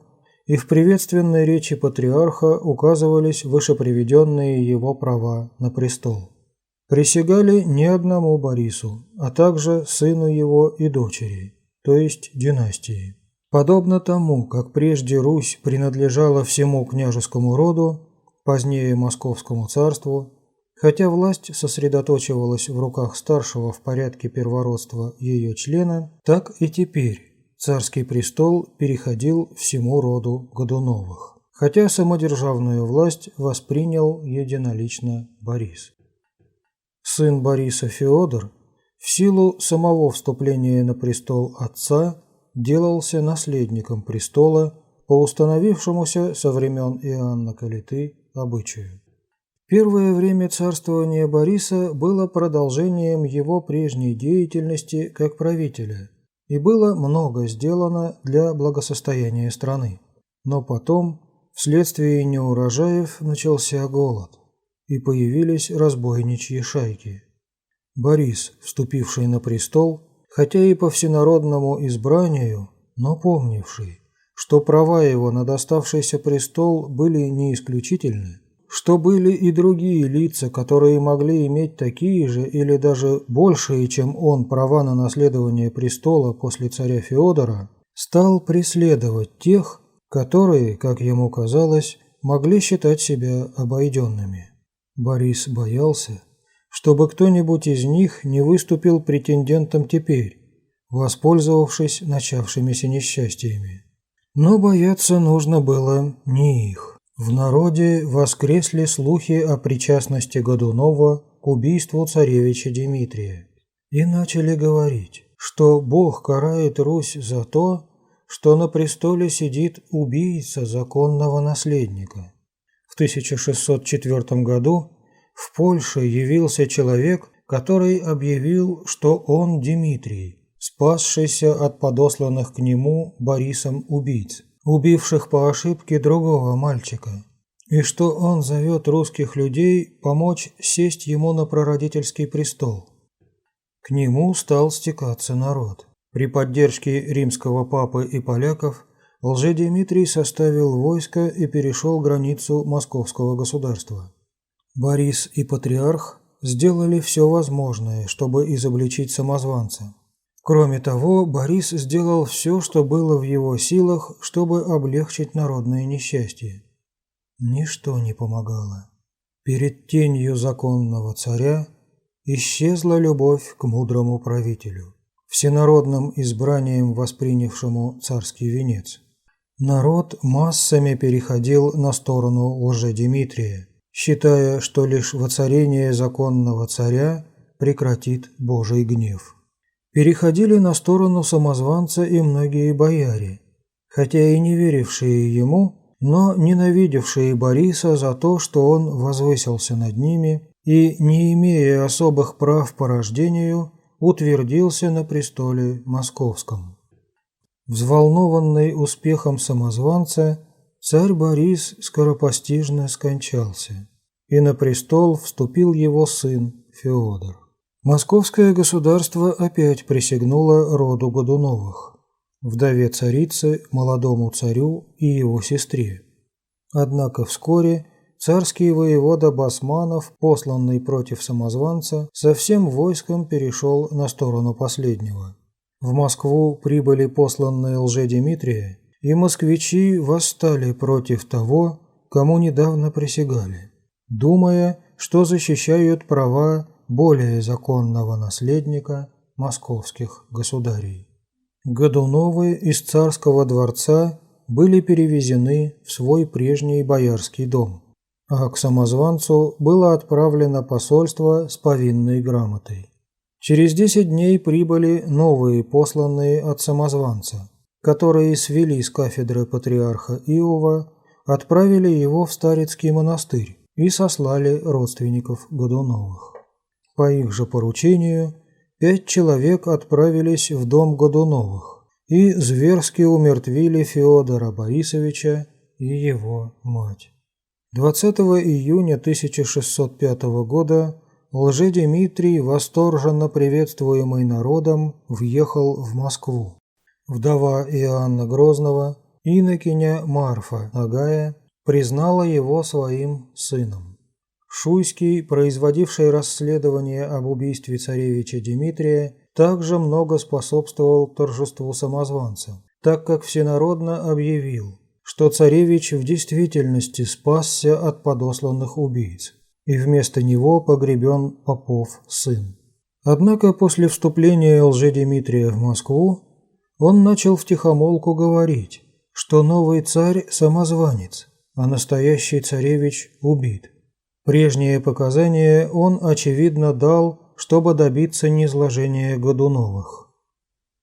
[SPEAKER 1] и в приветственной речи патриарха указывались вышеприведенные его права на престол. Присягали не одному Борису, а также сыну его и дочери, то есть династии. Подобно тому, как прежде Русь принадлежала всему княжескому роду, позднее Московскому царству, хотя власть сосредоточивалась в руках старшего в порядке первородства ее члена, так и теперь царский престол переходил всему роду Годуновых, хотя самодержавную власть воспринял единолично Борис. Сын Бориса Феодор в силу самого вступления на престол отца делался наследником престола по установившемуся со времен Иоанна Калиты обычаю. Первое время царствования Бориса было продолжением его прежней деятельности как правителя, и было много сделано для благосостояния страны. Но потом, вследствие неурожаев, начался голод, и появились разбойничьи шайки. Борис, вступивший на престол, хотя и по всенародному избранию, но помнивший, что права его на доставшийся престол были не исключительны, что были и другие лица, которые могли иметь такие же или даже большие, чем он, права на наследование престола после царя Феодора, стал преследовать тех, которые, как ему казалось, могли считать себя обойденными. Борис боялся, чтобы кто-нибудь из них не выступил претендентом теперь, воспользовавшись начавшимися несчастьями. Но бояться нужно было не их. В народе воскресли слухи о причастности Годунова к убийству царевича Дмитрия и начали говорить, что Бог карает Русь за то, что на престоле сидит убийца законного наследника. В 1604 году в Польше явился человек, который объявил, что он Дмитрий, спасшийся от подосланных к нему Борисом убийц, убивших по ошибке другого мальчика, и что он зовет русских людей помочь сесть ему на прародительский престол. К нему стал стекаться народ. При поддержке римского папы и поляков Лжедимитрий составил войско и перешел границу московского государства. Борис и патриарх сделали все возможное, чтобы изобличить самозванца. Кроме того, Борис сделал все, что было в его силах, чтобы облегчить народное несчастье. Ничто не помогало. Перед тенью законного царя исчезла любовь к мудрому правителю, всенародным избранием воспринявшему царский венец. Народ массами переходил на сторону Лжедимитрия, считая, что лишь воцарение законного царя прекратит Божий гнев. Переходили на сторону самозванца и многие бояре, хотя и не верившие ему, но ненавидевшие Бориса за то, что он возвысился над ними и, не имея особых прав по рождению, утвердился на престоле московском. Взволнованный успехом самозванца, царь Борис скоропостижно скончался, и на престол вступил его сын Феодор. Московское государство опять присягнуло роду Годуновых, вдове царицы, молодому царю и его сестре. Однако вскоре царский воевода Басманов, посланный против самозванца, со всем войском перешел на сторону последнего. В Москву прибыли посланные Лжедимитрия, и москвичи восстали против того, кому недавно присягали, думая, что защищают права более законного наследника московских государей. Годуновы из царского дворца были перевезены в свой прежний боярский дом, а к самозванцу было отправлено посольство с повинной грамотой. Через 10 дней прибыли новые посланные от самозванца, которые свели с кафедры патриарха Иова, отправили его в Старицкий монастырь и сослали родственников Годуновых. По их же поручению 5 человек отправились в дом Годуновых и зверски умертвили Феодора Борисовича и его мать. 20 июня 1605 года Лжедимитрий, восторженно приветствуемый народом, въехал в Москву. Вдова Иоанна Грозного, инокиня Марфа Агая, признала его своим сыном. Шуйский, производивший расследование об убийстве царевича Дмитрия, также много способствовал торжеству самозванца, так как всенародно объявил, что царевич в действительности спасся от подосланных убийц, и вместо него погребен попов сын. Однако после вступления Лжедимитрия в Москву он начал втихомолку говорить, что новый царь – самозванец, а настоящий царевич убит. Прежние показания он, очевидно, дал, чтобы добиться низложения Годуновых.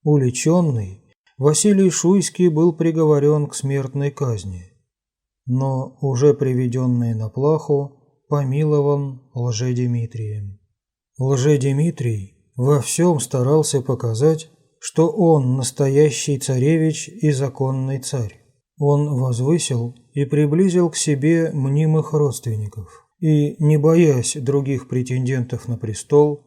[SPEAKER 1] Уличенный, Василий Шуйский был приговорен к смертной казни, но, уже приведенный на плаху, помилован Лжедимитрием. Лжедимитрий во всем старался показать, что он настоящий царевич и законный царь. Он возвысил и приблизил к себе мнимых родственников и, не боясь других претендентов на престол,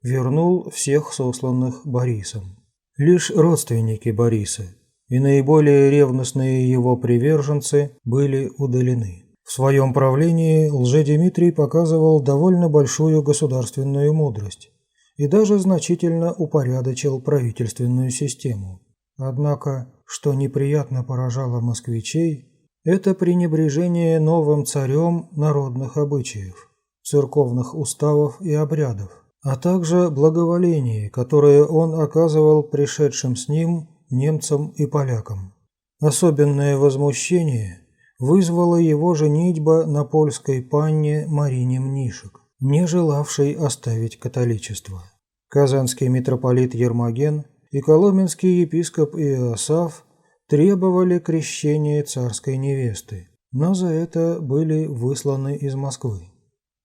[SPEAKER 1] вернул всех сосланных Борисом. Лишь родственники Бориса, и наиболее ревностные его приверженцы были удалены. В своем правлении Лжедимитрий показывал довольно большую государственную мудрость и даже значительно упорядочил правительственную систему. Однако, что неприятно поражало москвичей, это пренебрежение новым царем народных обычаев, церковных уставов и обрядов, а также благоволение, которое он оказывал пришедшим с ним немцам и полякам. Особенное возмущение вызвала его женитьба на польской панне Марине Мнишек, не желавшей оставить католичество. Казанский митрополит Ермоген и коломенский епископ Иоасаф требовали крещения царской невесты, но за это были высланы из Москвы.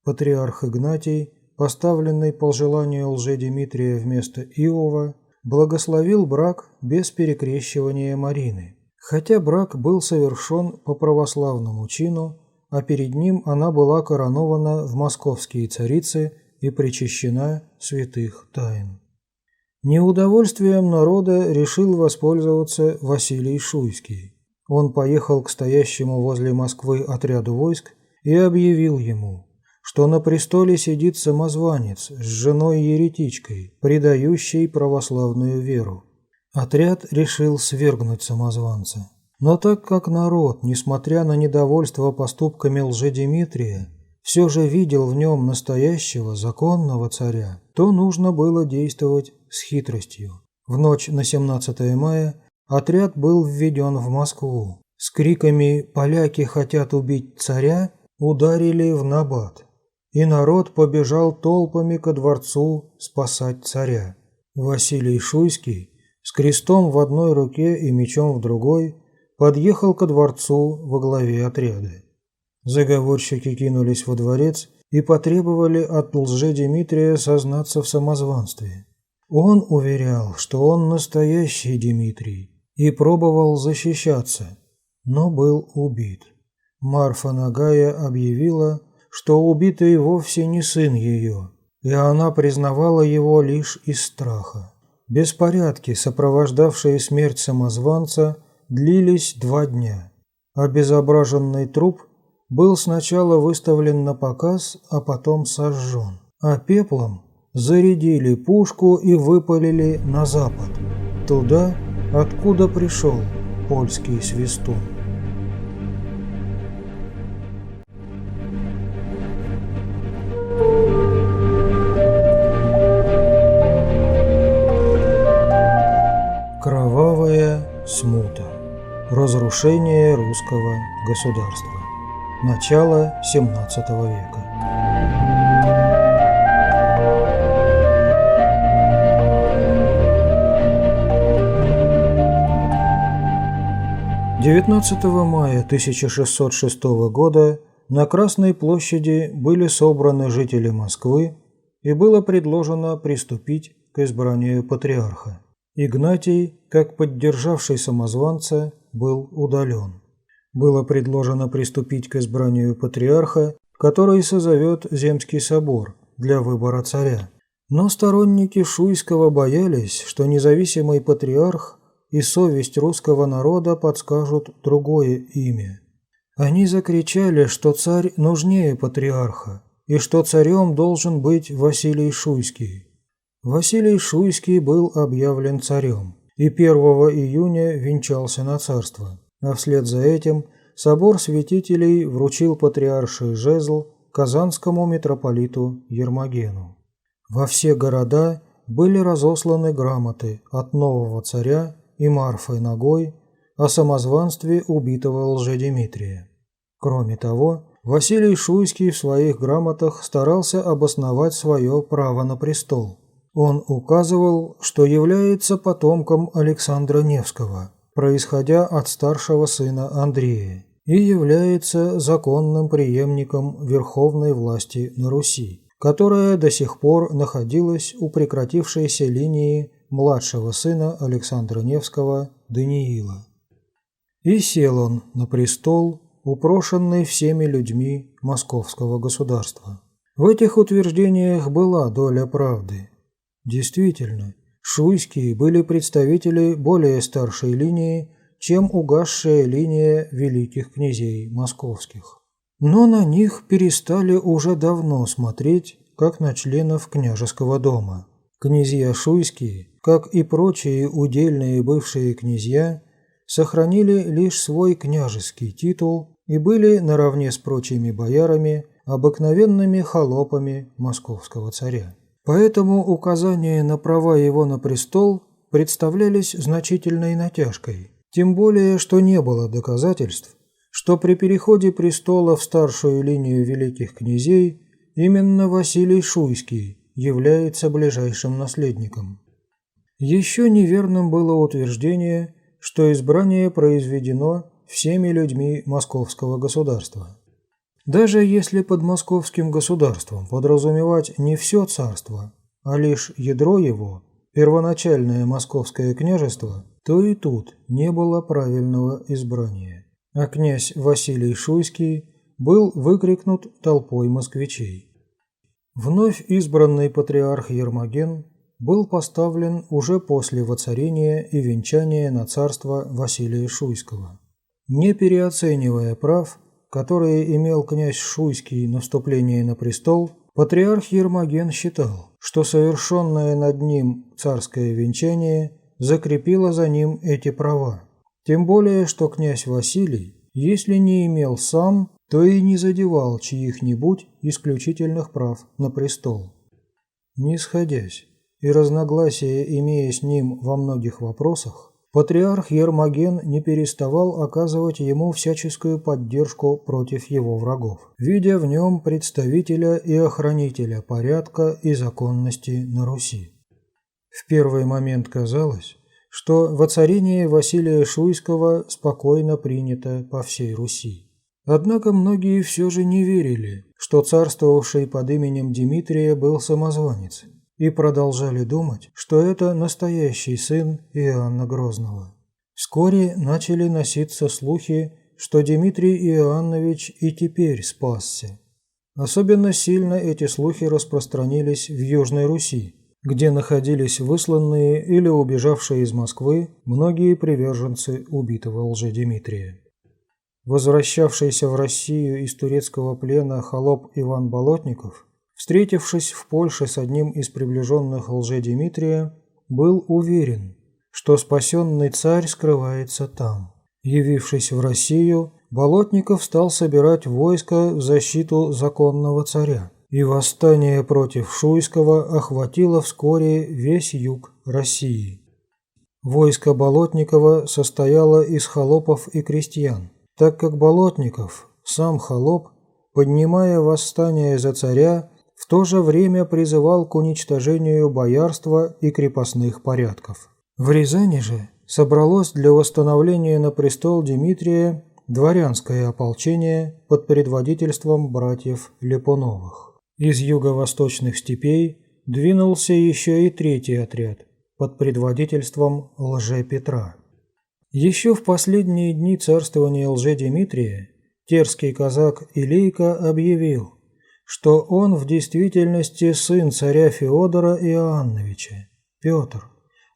[SPEAKER 1] Патриарх Игнатий, поставленный по желанию Лжедимитрия вместо Иова, благословил брак без перекрещивания Марины, хотя брак был совершен по православному чину, а перед ним она была коронована в московские царицы и причащена святых тайн. Неудовольствием народа решил воспользоваться Василий Шуйский. Он поехал к стоящему возле Москвы отряду войск и объявил ему, что на престоле сидит самозванец с женой-еретичкой, предающей православную веру. Отряд решил свергнуть самозванца. Но так как народ, несмотря на недовольство поступками Лжедимитрия, все же видел в нем настоящего законного царя, то нужно было действовать с хитростью. В ночь на 17 мая отряд был введен в Москву. С криками «Поляки хотят убить царя!» ударили в набат, и народ побежал толпами ко дворцу спасать царя. Василий Шуйский с крестом в одной руке и мечом в другой подъехал ко дворцу во главе отряда. Заговорщики кинулись во дворец и потребовали от Лжедимитрия сознаться в самозванстве. Он уверял, что он настоящий Димитрий, и пробовал защищаться, но был убит. Марфа Нагая объявила, что убитый вовсе не сын ее, и она признавала его лишь из страха. Беспорядки, сопровождавшие смерть самозванца, длились 2 дня. Обезображенный труп был сначала выставлен на показ, а потом сожжен, а пеплом зарядили пушку и выпалили на запад, туда, откуда пришел польский свистун. Кровавая смута. Разрушение русского государства. Начало XVII века. «19 мая 1606 года на Красной площади были собраны жители Москвы и было предложено приступить к избранию патриарха. Игнатий, как поддержавший самозванца, был удален. Было предложено приступить к избранию патриарха, который созовет Земский собор для выбора царя. Но сторонники Шуйского боялись, что независимый патриарх и совесть русского народа подскажут другое имя. Они закричали, что царь нужнее патриарха, и что царем должен быть Василий Шуйский. Василий Шуйский был объявлен царем, и 1 июня венчался на царство, а вслед за этим собор святителей вручил патриарший жезл казанскому митрополиту Ермогену. Во все города были разосланы грамоты от нового царя и Марфой Ногой о самозванстве убитого Лжедимитрия. Кроме того, Василий Шуйский в своих грамотах старался обосновать свое право на престол. Он указывал, что является потомком Александра Невского, происходя от старшего сына Андрея, и является законным преемником верховной власти на Руси, которая до сих пор находилась у прекратившейся линии младшего сына Александра Невского Даниила. И сел он на престол, упрошенный всеми людьми московского государства. В этих утверждениях была доля правды. Действительно, Шуйские были представители более старшей линии, чем угасшая линия великих князей московских. Но на них перестали уже давно смотреть, как на членов княжеского дома. Князья шуйские, как и прочие удельные бывшие князья, сохранили лишь свой княжеский титул и были наравне с прочими боярами обыкновенными холопами московского царя. Поэтому указания на права его на престол представлялись значительной натяжкой, тем более, что не было доказательств, что при переходе престола в старшую линию великих князей именно Василий Шуйский является ближайшим наследником. Еще неверным было утверждение, что избрание произведено всеми людьми московского государства. Даже если под московским государством подразумевать не все царство, а лишь ядро его, первоначальное московское княжество, то и тут не было правильного избрания. А князь Василий Шуйский был выкрикнут толпой москвичей. Вновь избранный патриарх Ермоген был поставлен уже после воцарения и венчания на царство Василия Шуйского. Не переоценивая прав, которые имел князь Шуйский на вступление на престол, патриарх Ермоген считал, что совершенное над ним царское венчание закрепило за ним эти права. Тем более, что князь Василий, если не имел сам, то и не задевал чьих-нибудь исключительных прав на престол. Не сходясь и разногласия имея с ним во многих вопросах, патриарх Ермоген не переставал оказывать ему всяческую поддержку против его врагов, видя в нем представителя и охранителя порядка и законности на Руси. В первый момент казалось, что воцарение Василия Шуйского спокойно принято по всей Руси. Однако многие все же не верили, что царствовавший под именем Дмитрия был самозванец, и продолжали думать, что это настоящий сын Иоанна Грозного. Вскоре начали носиться слухи, что Дмитрий Иоаннович и теперь спасся. Особенно сильно эти слухи распространились в Южной Руси, где находились высланные или убежавшие из Москвы многие приверженцы убитого Лжедимитрия. Возвращавшийся в Россию из турецкого плена холоп Иван Болотников, встретившись в Польше с одним из приближенных Лжедимитрия, был уверен, что спасенный царь скрывается там. Явившись в Россию, Болотников стал собирать войско в защиту законного царя, и восстание против Шуйского охватило вскоре весь юг России. Войско Болотникова состояло из холопов и крестьян, так как Болотников, сам холоп, поднимая восстание за царя, в то же время призывал к уничтожению боярства и крепостных порядков. В Рязани же собралось для восстановления на престол Дмитрия дворянское ополчение под предводительством братьев Липуновых. Из юго-восточных степей двинулся еще и третий отряд под предводительством Лжепетра. Еще в последние дни царствования Лжедимитрия терский казак Илейко объявил, что он в действительности сын царя Феодора Иоанновича, Петр,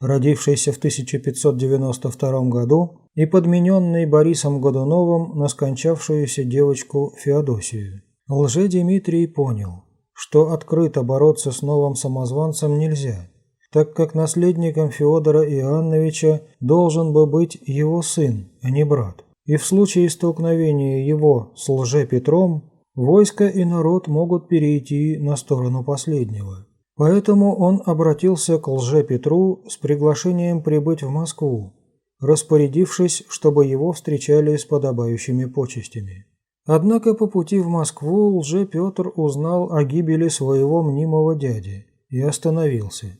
[SPEAKER 1] родившийся в 1592 году и подмененный Борисом Годуновым на скончавшуюся девочку Феодосию. Лжедимитрий понял, что открыто бороться с новым самозванцем нельзя, так как наследником Феодора Иоанновича должен бы быть его сын, а не брат. И в случае столкновения его с Лжепетром войско и народ могут перейти на сторону последнего. Поэтому он обратился к Лжепетру с приглашением прибыть в Москву, распорядившись, чтобы его встречали с подобающими почестями. Однако по пути в Москву Лжепетр узнал о гибели своего мнимого дяди и остановился.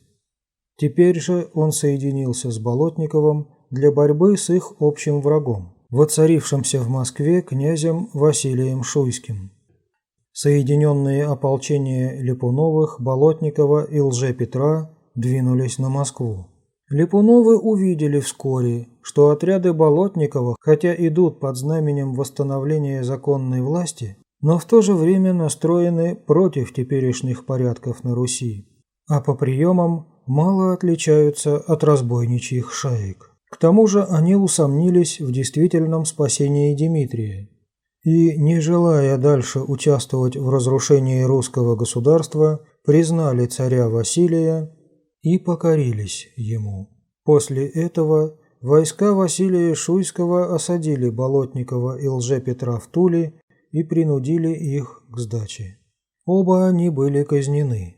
[SPEAKER 1] Теперь же он соединился с Болотниковым для борьбы с их общим врагом, воцарившимся в Москве князем Василием Шуйским. Соединенные ополчения Липуновых, Болотникова и Лжепетра двинулись на Москву. Липуновы увидели вскоре, что отряды Болотникова, хотя идут под знаменем восстановления законной власти, но в то же время настроены против теперешних порядков на Руси, а по приемам мало отличаются от разбойничьих шаек. К тому же они усомнились в действительном спасении Дмитрия и, не желая дальше участвовать в разрушении русского государства, признали царя Василия и покорились ему. После этого войска Василия Шуйского осадили Болотникова и Лжепетра в Туле и принудили их к сдаче. Оба они были казнены.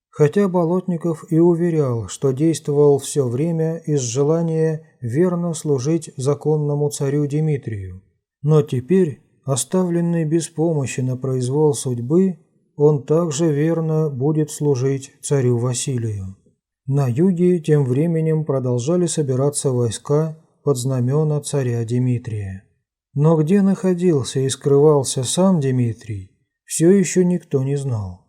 [SPEAKER 1] Хотя Болотников и уверял, что действовал все время из желания верно служить законному царю Дмитрию, но теперь, оставленный без помощи на произвол судьбы, он также верно будет служить царю Василию. На юге тем временем продолжали собираться войска под знамена царя Дмитрия. Но где находился и скрывался сам Дмитрий, все еще никто не знал.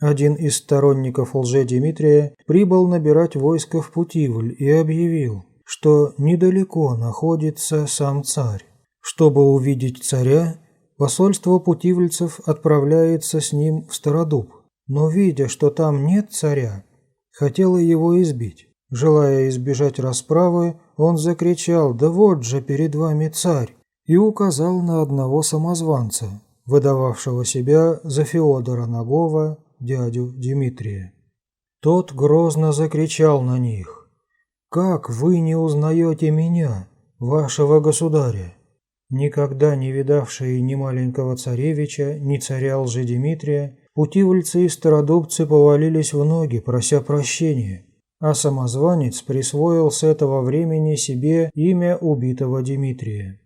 [SPEAKER 1] Один из сторонников Лжедмитрия прибыл набирать войско в Путивль и объявил, что недалеко находится сам царь. Чтобы увидеть царя, посольство путивльцев отправляется с ним в Стародуб, но, видя, что там нет царя, хотело его избить. Желая избежать расправы, он закричал: «Да вот же перед вами царь!» и указал на одного самозванца, выдававшего себя за Феодора Нагова, дядю Дмитрия. Тот грозно закричал на них: «Как вы не узнаете меня, вашего государя?» Никогда не видавшие ни маленького царевича, ни царя Лжедмитрия, путивльцы и стародубцы повалились в ноги, прося прощения, а самозванец присвоил с этого времени себе имя убитого Дмитрия.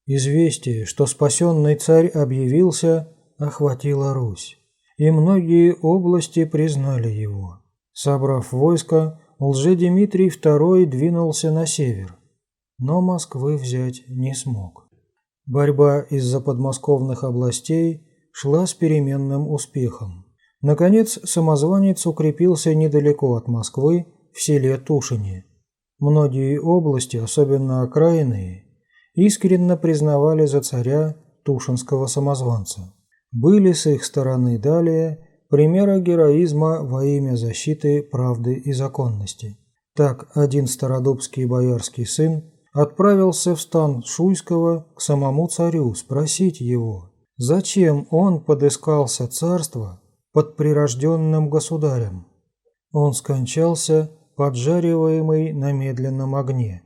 [SPEAKER 1] Известие, что спасенный царь объявился, охватило Русь, и многие области признали его. Собрав войско, Лжедмитрий II двинулся на север, но Москвы взять не смог. Борьба из-за подмосковных областей шла с переменным успехом. Наконец, самозванец укрепился недалеко от Москвы, в селе Тушине. Многие области, особенно окраинные, искренне признавали за царя тушинского самозванца. Были с их стороны далее примеры героизма во имя защиты правды и законности. Так, один стародубский боярский сын отправился в стан Шуйского к самому царю спросить его, зачем он подыскался царства под прирожденным государем. Он скончался, поджариваемый на медленном огне,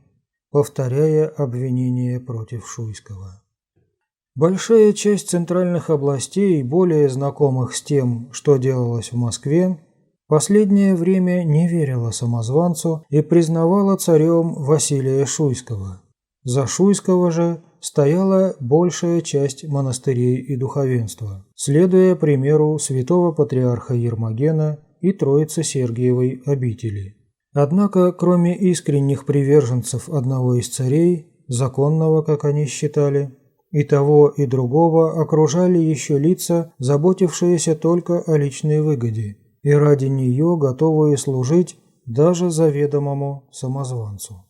[SPEAKER 1] повторяя обвинение против Шуйского. Большая часть центральных областей, более знакомых с тем, что делалось в Москве, последнее время не верила самозванцу и признавала царем Василия Шуйского. За Шуйского же стояла большая часть монастырей и духовенства, следуя примеру святого патриарха Ермогена и Троицы Сергиевой обители. Однако, кроме искренних приверженцев одного из царей, законного, как они считали, и того, и другого окружали еще лица, заботившиеся только о личной выгоде, и ради нее готовые служить даже заведомому самозванцу.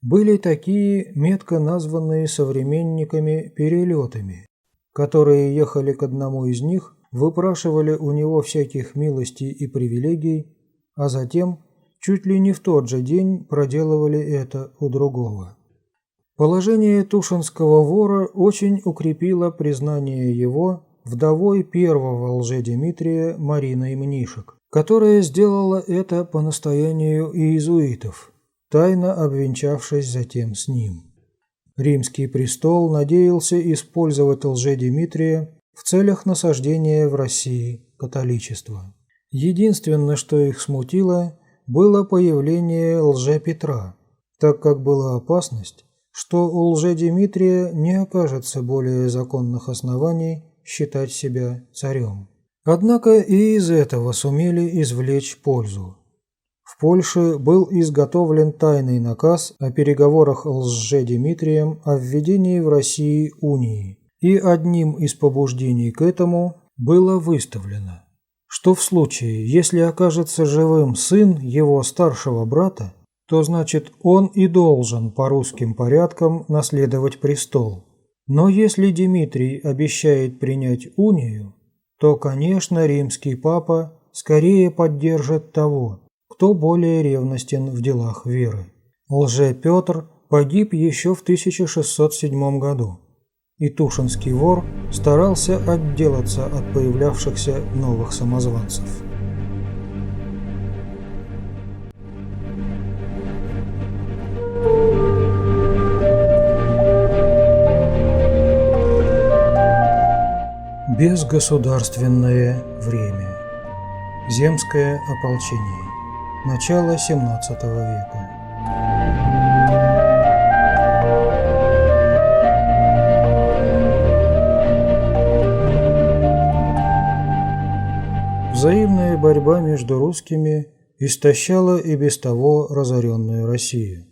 [SPEAKER 1] Были такие, метко названные современниками, перелетами, которые ехали к одному из них, выпрашивали у него всяких милостей и привилегий, а затем чуть ли не в тот же день проделывали это у другого. Положение тушинского вора очень укрепило признание его вдовой первого Лжедмитрия Мариной Мнишек, которая сделала это по настоянию иезуитов, тайно обвенчавшись затем с ним. Римский престол надеялся использовать Лжедмитрия в целях насаждения в России католичества. Единственное, что их смутило, было появление Лжепетра, так как была опасность, что у Лжедмитрия не окажется более законных оснований считать себя царем. Однако и из этого сумели извлечь пользу. В Польше был изготовлен тайный наказ о переговорах с Лжедмитрием о введении в России унии, и одним из побуждений к этому было выставлено, что в случае, если окажется живым сын его старшего брата, то значит он и должен по русским порядкам наследовать престол. Но если Дмитрий обещает принять унию, то, конечно, римский папа скорее поддержит того, кто более ревностен в делах веры. Лже-Петр погиб еще в 1607 году, и Тушинский вор старался отделаться от появлявшихся новых самозванцев. Безгосударственное время. Земское ополчение. Начало XVII века. Взаимная борьба между русскими истощала и без того разоренную Россию.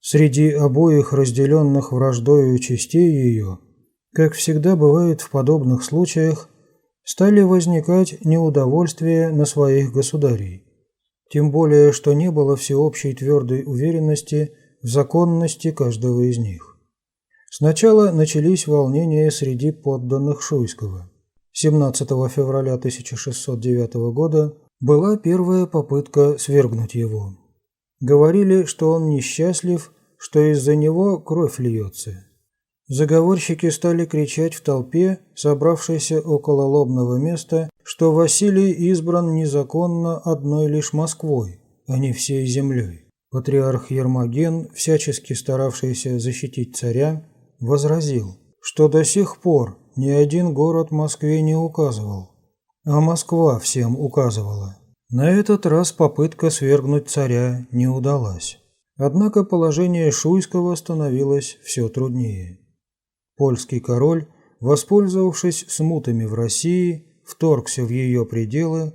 [SPEAKER 1] Среди обоих разделенных враждою частей ее, как всегда бывает в подобных случаях, стали возникать неудовольствия на своих государей, тем более что не было всеобщей твердой уверенности в законности каждого из них. Сначала начались волнения среди подданных Шуйского. 17 февраля 1609 года была первая попытка свергнуть его. Говорили, что он несчастлив, что из-за него кровь льется. Заговорщики стали кричать в толпе, собравшейся около лобного места, что Василий избран незаконно одной лишь Москвой, а не всей землей. Патриарх Ермоген, всячески старавшийся защитить царя, возразил, что до сих пор ни один город Москве не указывал, а Москва всем указывала. На этот раз попытка свергнуть царя не удалась. Однако положение Шуйского становилось все труднее. Польский король, воспользовавшись смутами в России, вторгся в ее пределы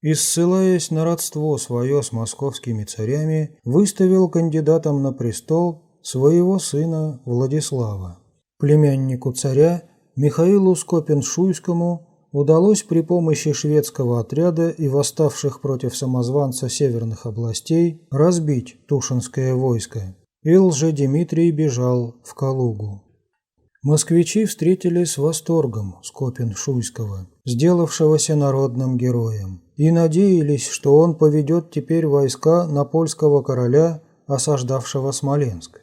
[SPEAKER 1] и, ссылаясь на родство свое с московскими царями, выставил кандидатом на престол своего сына Владислава. Племяннику царя Михаилу Скопин-Шуйскому удалось при помощи шведского отряда и восставших против самозванца северных областей разбить Тушинское войско, и Лже-Дмитрий бежал в Калугу. Москвичи встретили с восторгом Скопин-Шуйского, сделавшегося народным героем, и надеялись, что он поведет теперь войска на польского короля, осаждавшего Смоленск.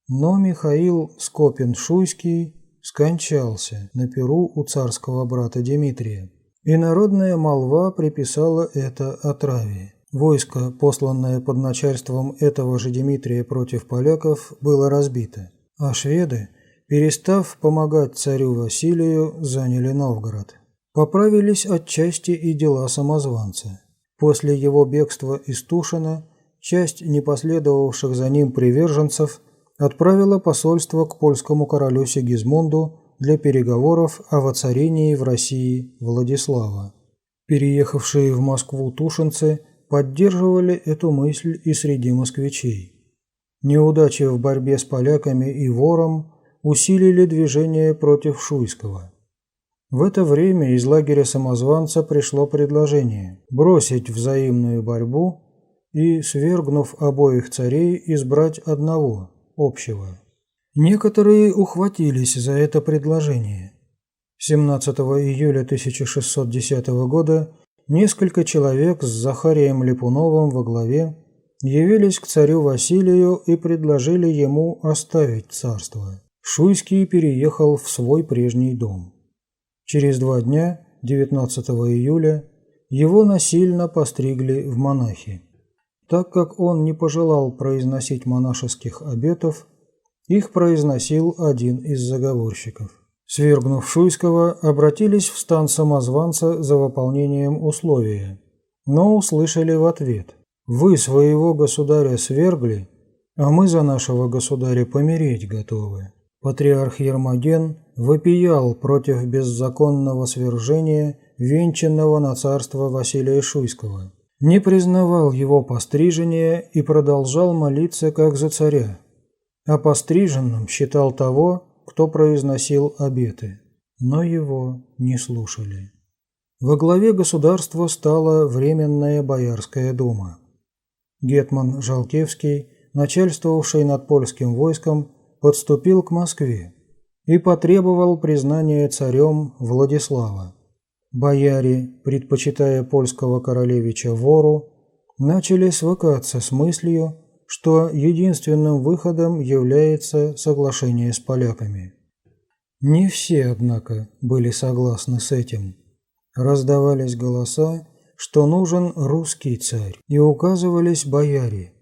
[SPEAKER 1] Но Михаил Скопин-Шуйский скончался на пиру у царского брата Дмитрия, и народная молва приписала это отраве. Войско, посланное под начальством этого же Дмитрия против поляков, было разбито, а шведы, перестав помогать царю Василию, заняли Новгород. Поправились отчасти и дела самозванца. После его бегства из Тушина часть непоследовавших за ним приверженцев отправила посольство к польскому королю Сигизмунду для переговоров о воцарении в России Владислава. Переехавшие в Москву тушинцы поддерживали эту мысль и среди москвичей. Неудачи в борьбе с поляками и вором усилили движение против Шуйского. В это время из лагеря самозванца пришло предложение бросить взаимную борьбу и, свергнув обоих царей, избрать одного, общего. Некоторые ухватились за это предложение. 17 июля 1610 года несколько человек с Захарием Липуновым во главе явились к царю Василию и предложили ему оставить царство. Шуйский переехал в свой прежний дом. Через 2 дня, 19 июля, его насильно постригли в монахи. Так как он не пожелал произносить монашеских обетов, их произносил один из заговорщиков. Свергнув Шуйского, обратились в стан самозванца за выполнением условия, но услышали в ответ: «Вы своего государя свергли, а мы за нашего государя помереть готовы». Патриарх Ермоген вопиял против беззаконного свержения венчанного на царство Василия Шуйского, не признавал его пострижения и продолжал молиться как за царя, а постриженным считал того, кто произносил обеты, но его не слушали. Во главе государства стала Временная Боярская дума. Гетман Жалкевский, начальствовавший над польским войском, подступил к Москве и потребовал признания царем Владислава. Бояре, предпочитая польского королевича вору, начали свыкаться с мыслью, что единственным выходом является соглашение с поляками. Не все, однако, были согласны с этим. Раздавались голоса, что нужен русский царь, и указывались бояре: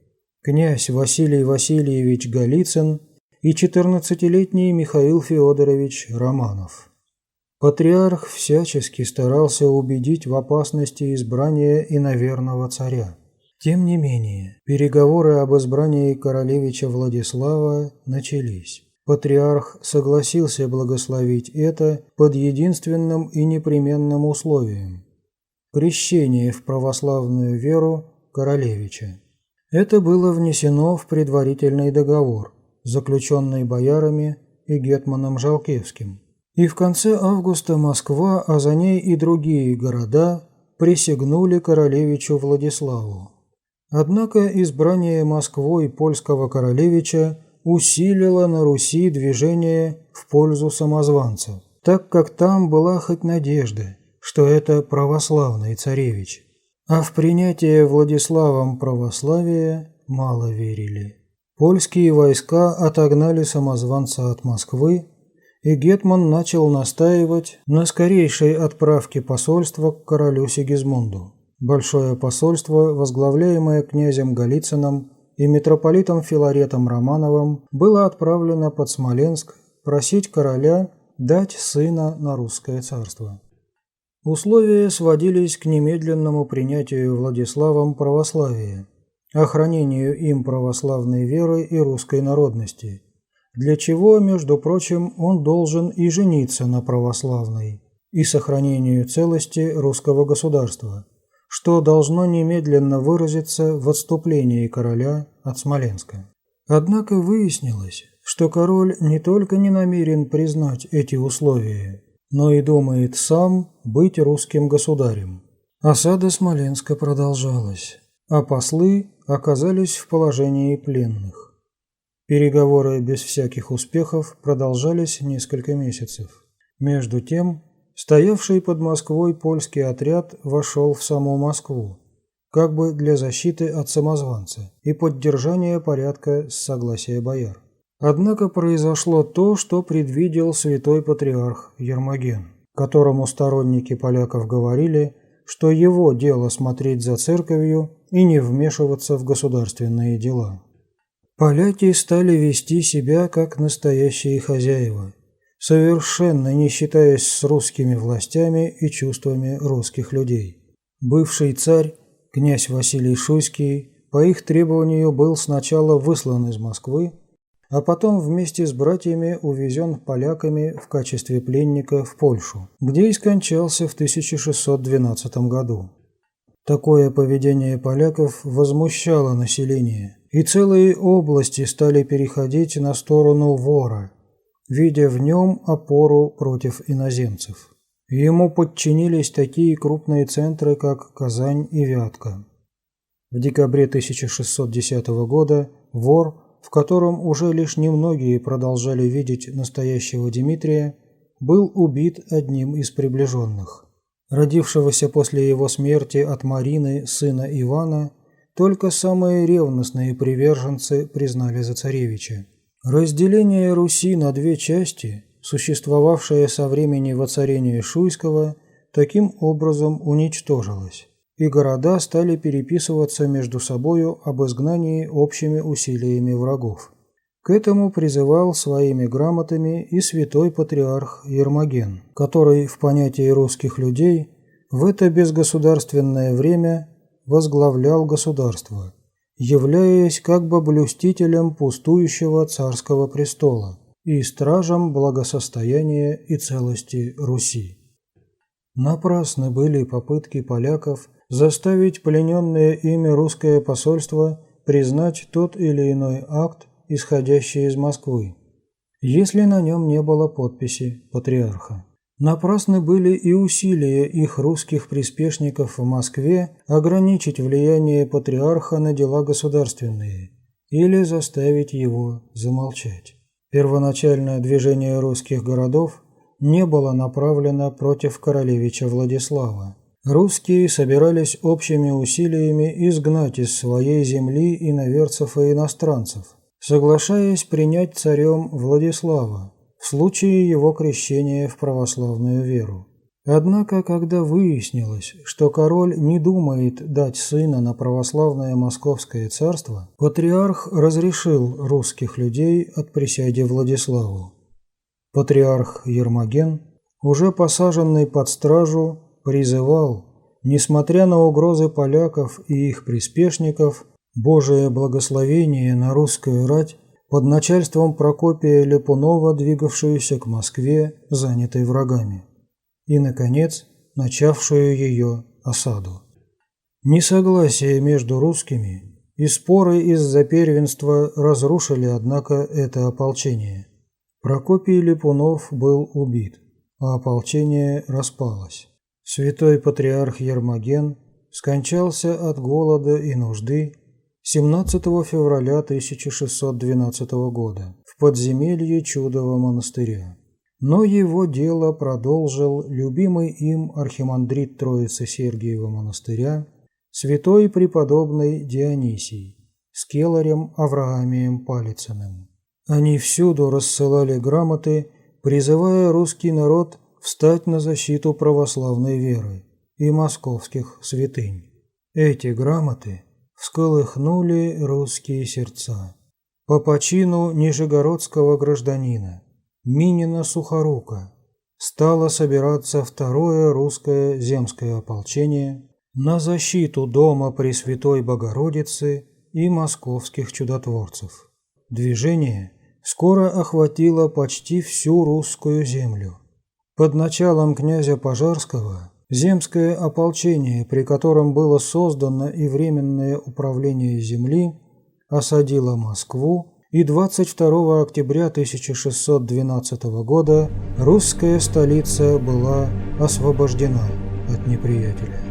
[SPEAKER 1] князь Василий Васильевич Голицын и 14-летний Михаил Федорович Романов. Патриарх всячески старался убедить в опасности избрания иноверного царя. Тем не менее, переговоры об избрании королевича Владислава начались. Патриарх согласился благословить это под единственным и непременным условием – крещение в православную веру королевича. Это было внесено в предварительный договор, заключенный боярами и гетманом Жалкевским. И в конце августа Москва, а за ней и другие города, присягнули королевичу Владиславу. Однако избрание Москвой польского королевича усилило на Руси движение в пользу самозванца, так как там была хоть надежда, что это православный царевич. А в принятие Владиславом православия мало верили. Польские войска отогнали самозванца от Москвы, и гетман начал настаивать на скорейшей отправке посольства к королю Сигизмунду. Большое посольство, возглавляемое князем Голицыным и митрополитом Филаретом Романовым, было отправлено под Смоленск просить короля дать сына на русское царство. Условия сводились к немедленному принятию Владиславом православия, охранению им православной веры и русской народности, для чего, между прочим, он должен и жениться на православной, и сохранению целости русского государства, что должно немедленно выразиться в отступлении короля от Смоленска. Однако выяснилось, что король не только не намерен признать эти условия, но и думает сам быть русским государем. Осада Смоленска продолжалась, а послы оказались в положении пленных. Переговоры без всяких успехов продолжались несколько месяцев. Между тем, стоявший под Москвой польский отряд вошел в саму Москву, как бы для защиты от самозванца и поддержания порядка с согласия бояр. Однако произошло то, что предвидел святой патриарх Ермоген, которому сторонники поляков говорили, что его дело смотреть за церковью и не вмешиваться в государственные дела. Поляки стали вести себя как настоящие хозяева, совершенно не считаясь с русскими властями и чувствами русских людей. Бывший царь, князь Василий Шуйский, по их требованию был сначала выслан из Москвы, а потом вместе с братьями увезен поляками в качестве пленника в Польшу, где и скончался в 1612 году. Такое поведение поляков возмущало население, и целые области стали переходить на сторону вора, видя в нем опору против иноземцев. Ему подчинились такие крупные центры, как Казань и Вятка. В декабре 1610 года вор, в котором уже лишь немногие продолжали видеть настоящего Дмитрия, был убит одним из приближенных. Родившегося после его смерти от Марины сына Ивана только самые ревностные приверженцы признали за царевича. Разделение Руси на две части, существовавшее со времени воцарения Шуйского, таким образом уничтожилось, и города стали переписываться между собою об изгнании общими усилиями врагов. К этому призывал своими грамотами и святой патриарх Ермоген, который в понятии русских людей в это безгосударственное время возглавлял государство, являясь как бы блюстителем пустующего царского престола и стражем благосостояния и целости Руси. Напрасны были попытки поляков заставить плененное ими русское посольство признать тот или иной акт, исходящий из Москвы, если на нем не было подписи патриарха. Напрасны были и усилия их русских приспешников в Москве ограничить влияние патриарха на дела государственные или заставить его замолчать. Первоначальное движение русских городов не было направлено против королевича Владислава. Русские собирались общими усилиями изгнать из своей земли иноверцев и иностранцев, соглашаясь принять царем Владислава в случае его крещения в православную веру. Однако, когда выяснилось, что король не думает дать сына на православное Московское царство, патриарх разрешил русских людей от присяги Владиславу. Патриарх Ермоген, уже посаженный под стражу, призывал, несмотря на угрозы поляков и их приспешников, Божие благословение на русскую рать под начальством Прокопия Ляпунова, двигавшуюся к Москве, занятой врагами, и, наконец, начавшую ее осаду. Несогласие между русскими и споры из-за первенства разрушили, однако, это ополчение. Прокопий Ляпунов был убит, а ополчение распалось. Святой патриарх Ермоген скончался от голода и нужды 17 февраля 1612 года в подземелье Чудового монастыря. Но его дело продолжил любимый им архимандрит Троицы Сергиева монастыря, святой преподобный Дионисий с келарем Авраамием Палицыным. Они всюду рассылали грамоты, призывая русский народ встать на защиту православной веры и московских святынь. Эти грамоты всколыхнули русские сердца. По почину нижегородского гражданина Минина Сухорука стало собираться второе русское земское ополчение на защиту дома Пресвятой Богородицы и московских чудотворцев. Движение скоро охватило почти всю русскую землю. Под началом князя Пожарского земское ополчение, при котором было создано и Временное управление земли, осадило Москву, и 22 октября 1612 года русская столица была освобождена от неприятеля.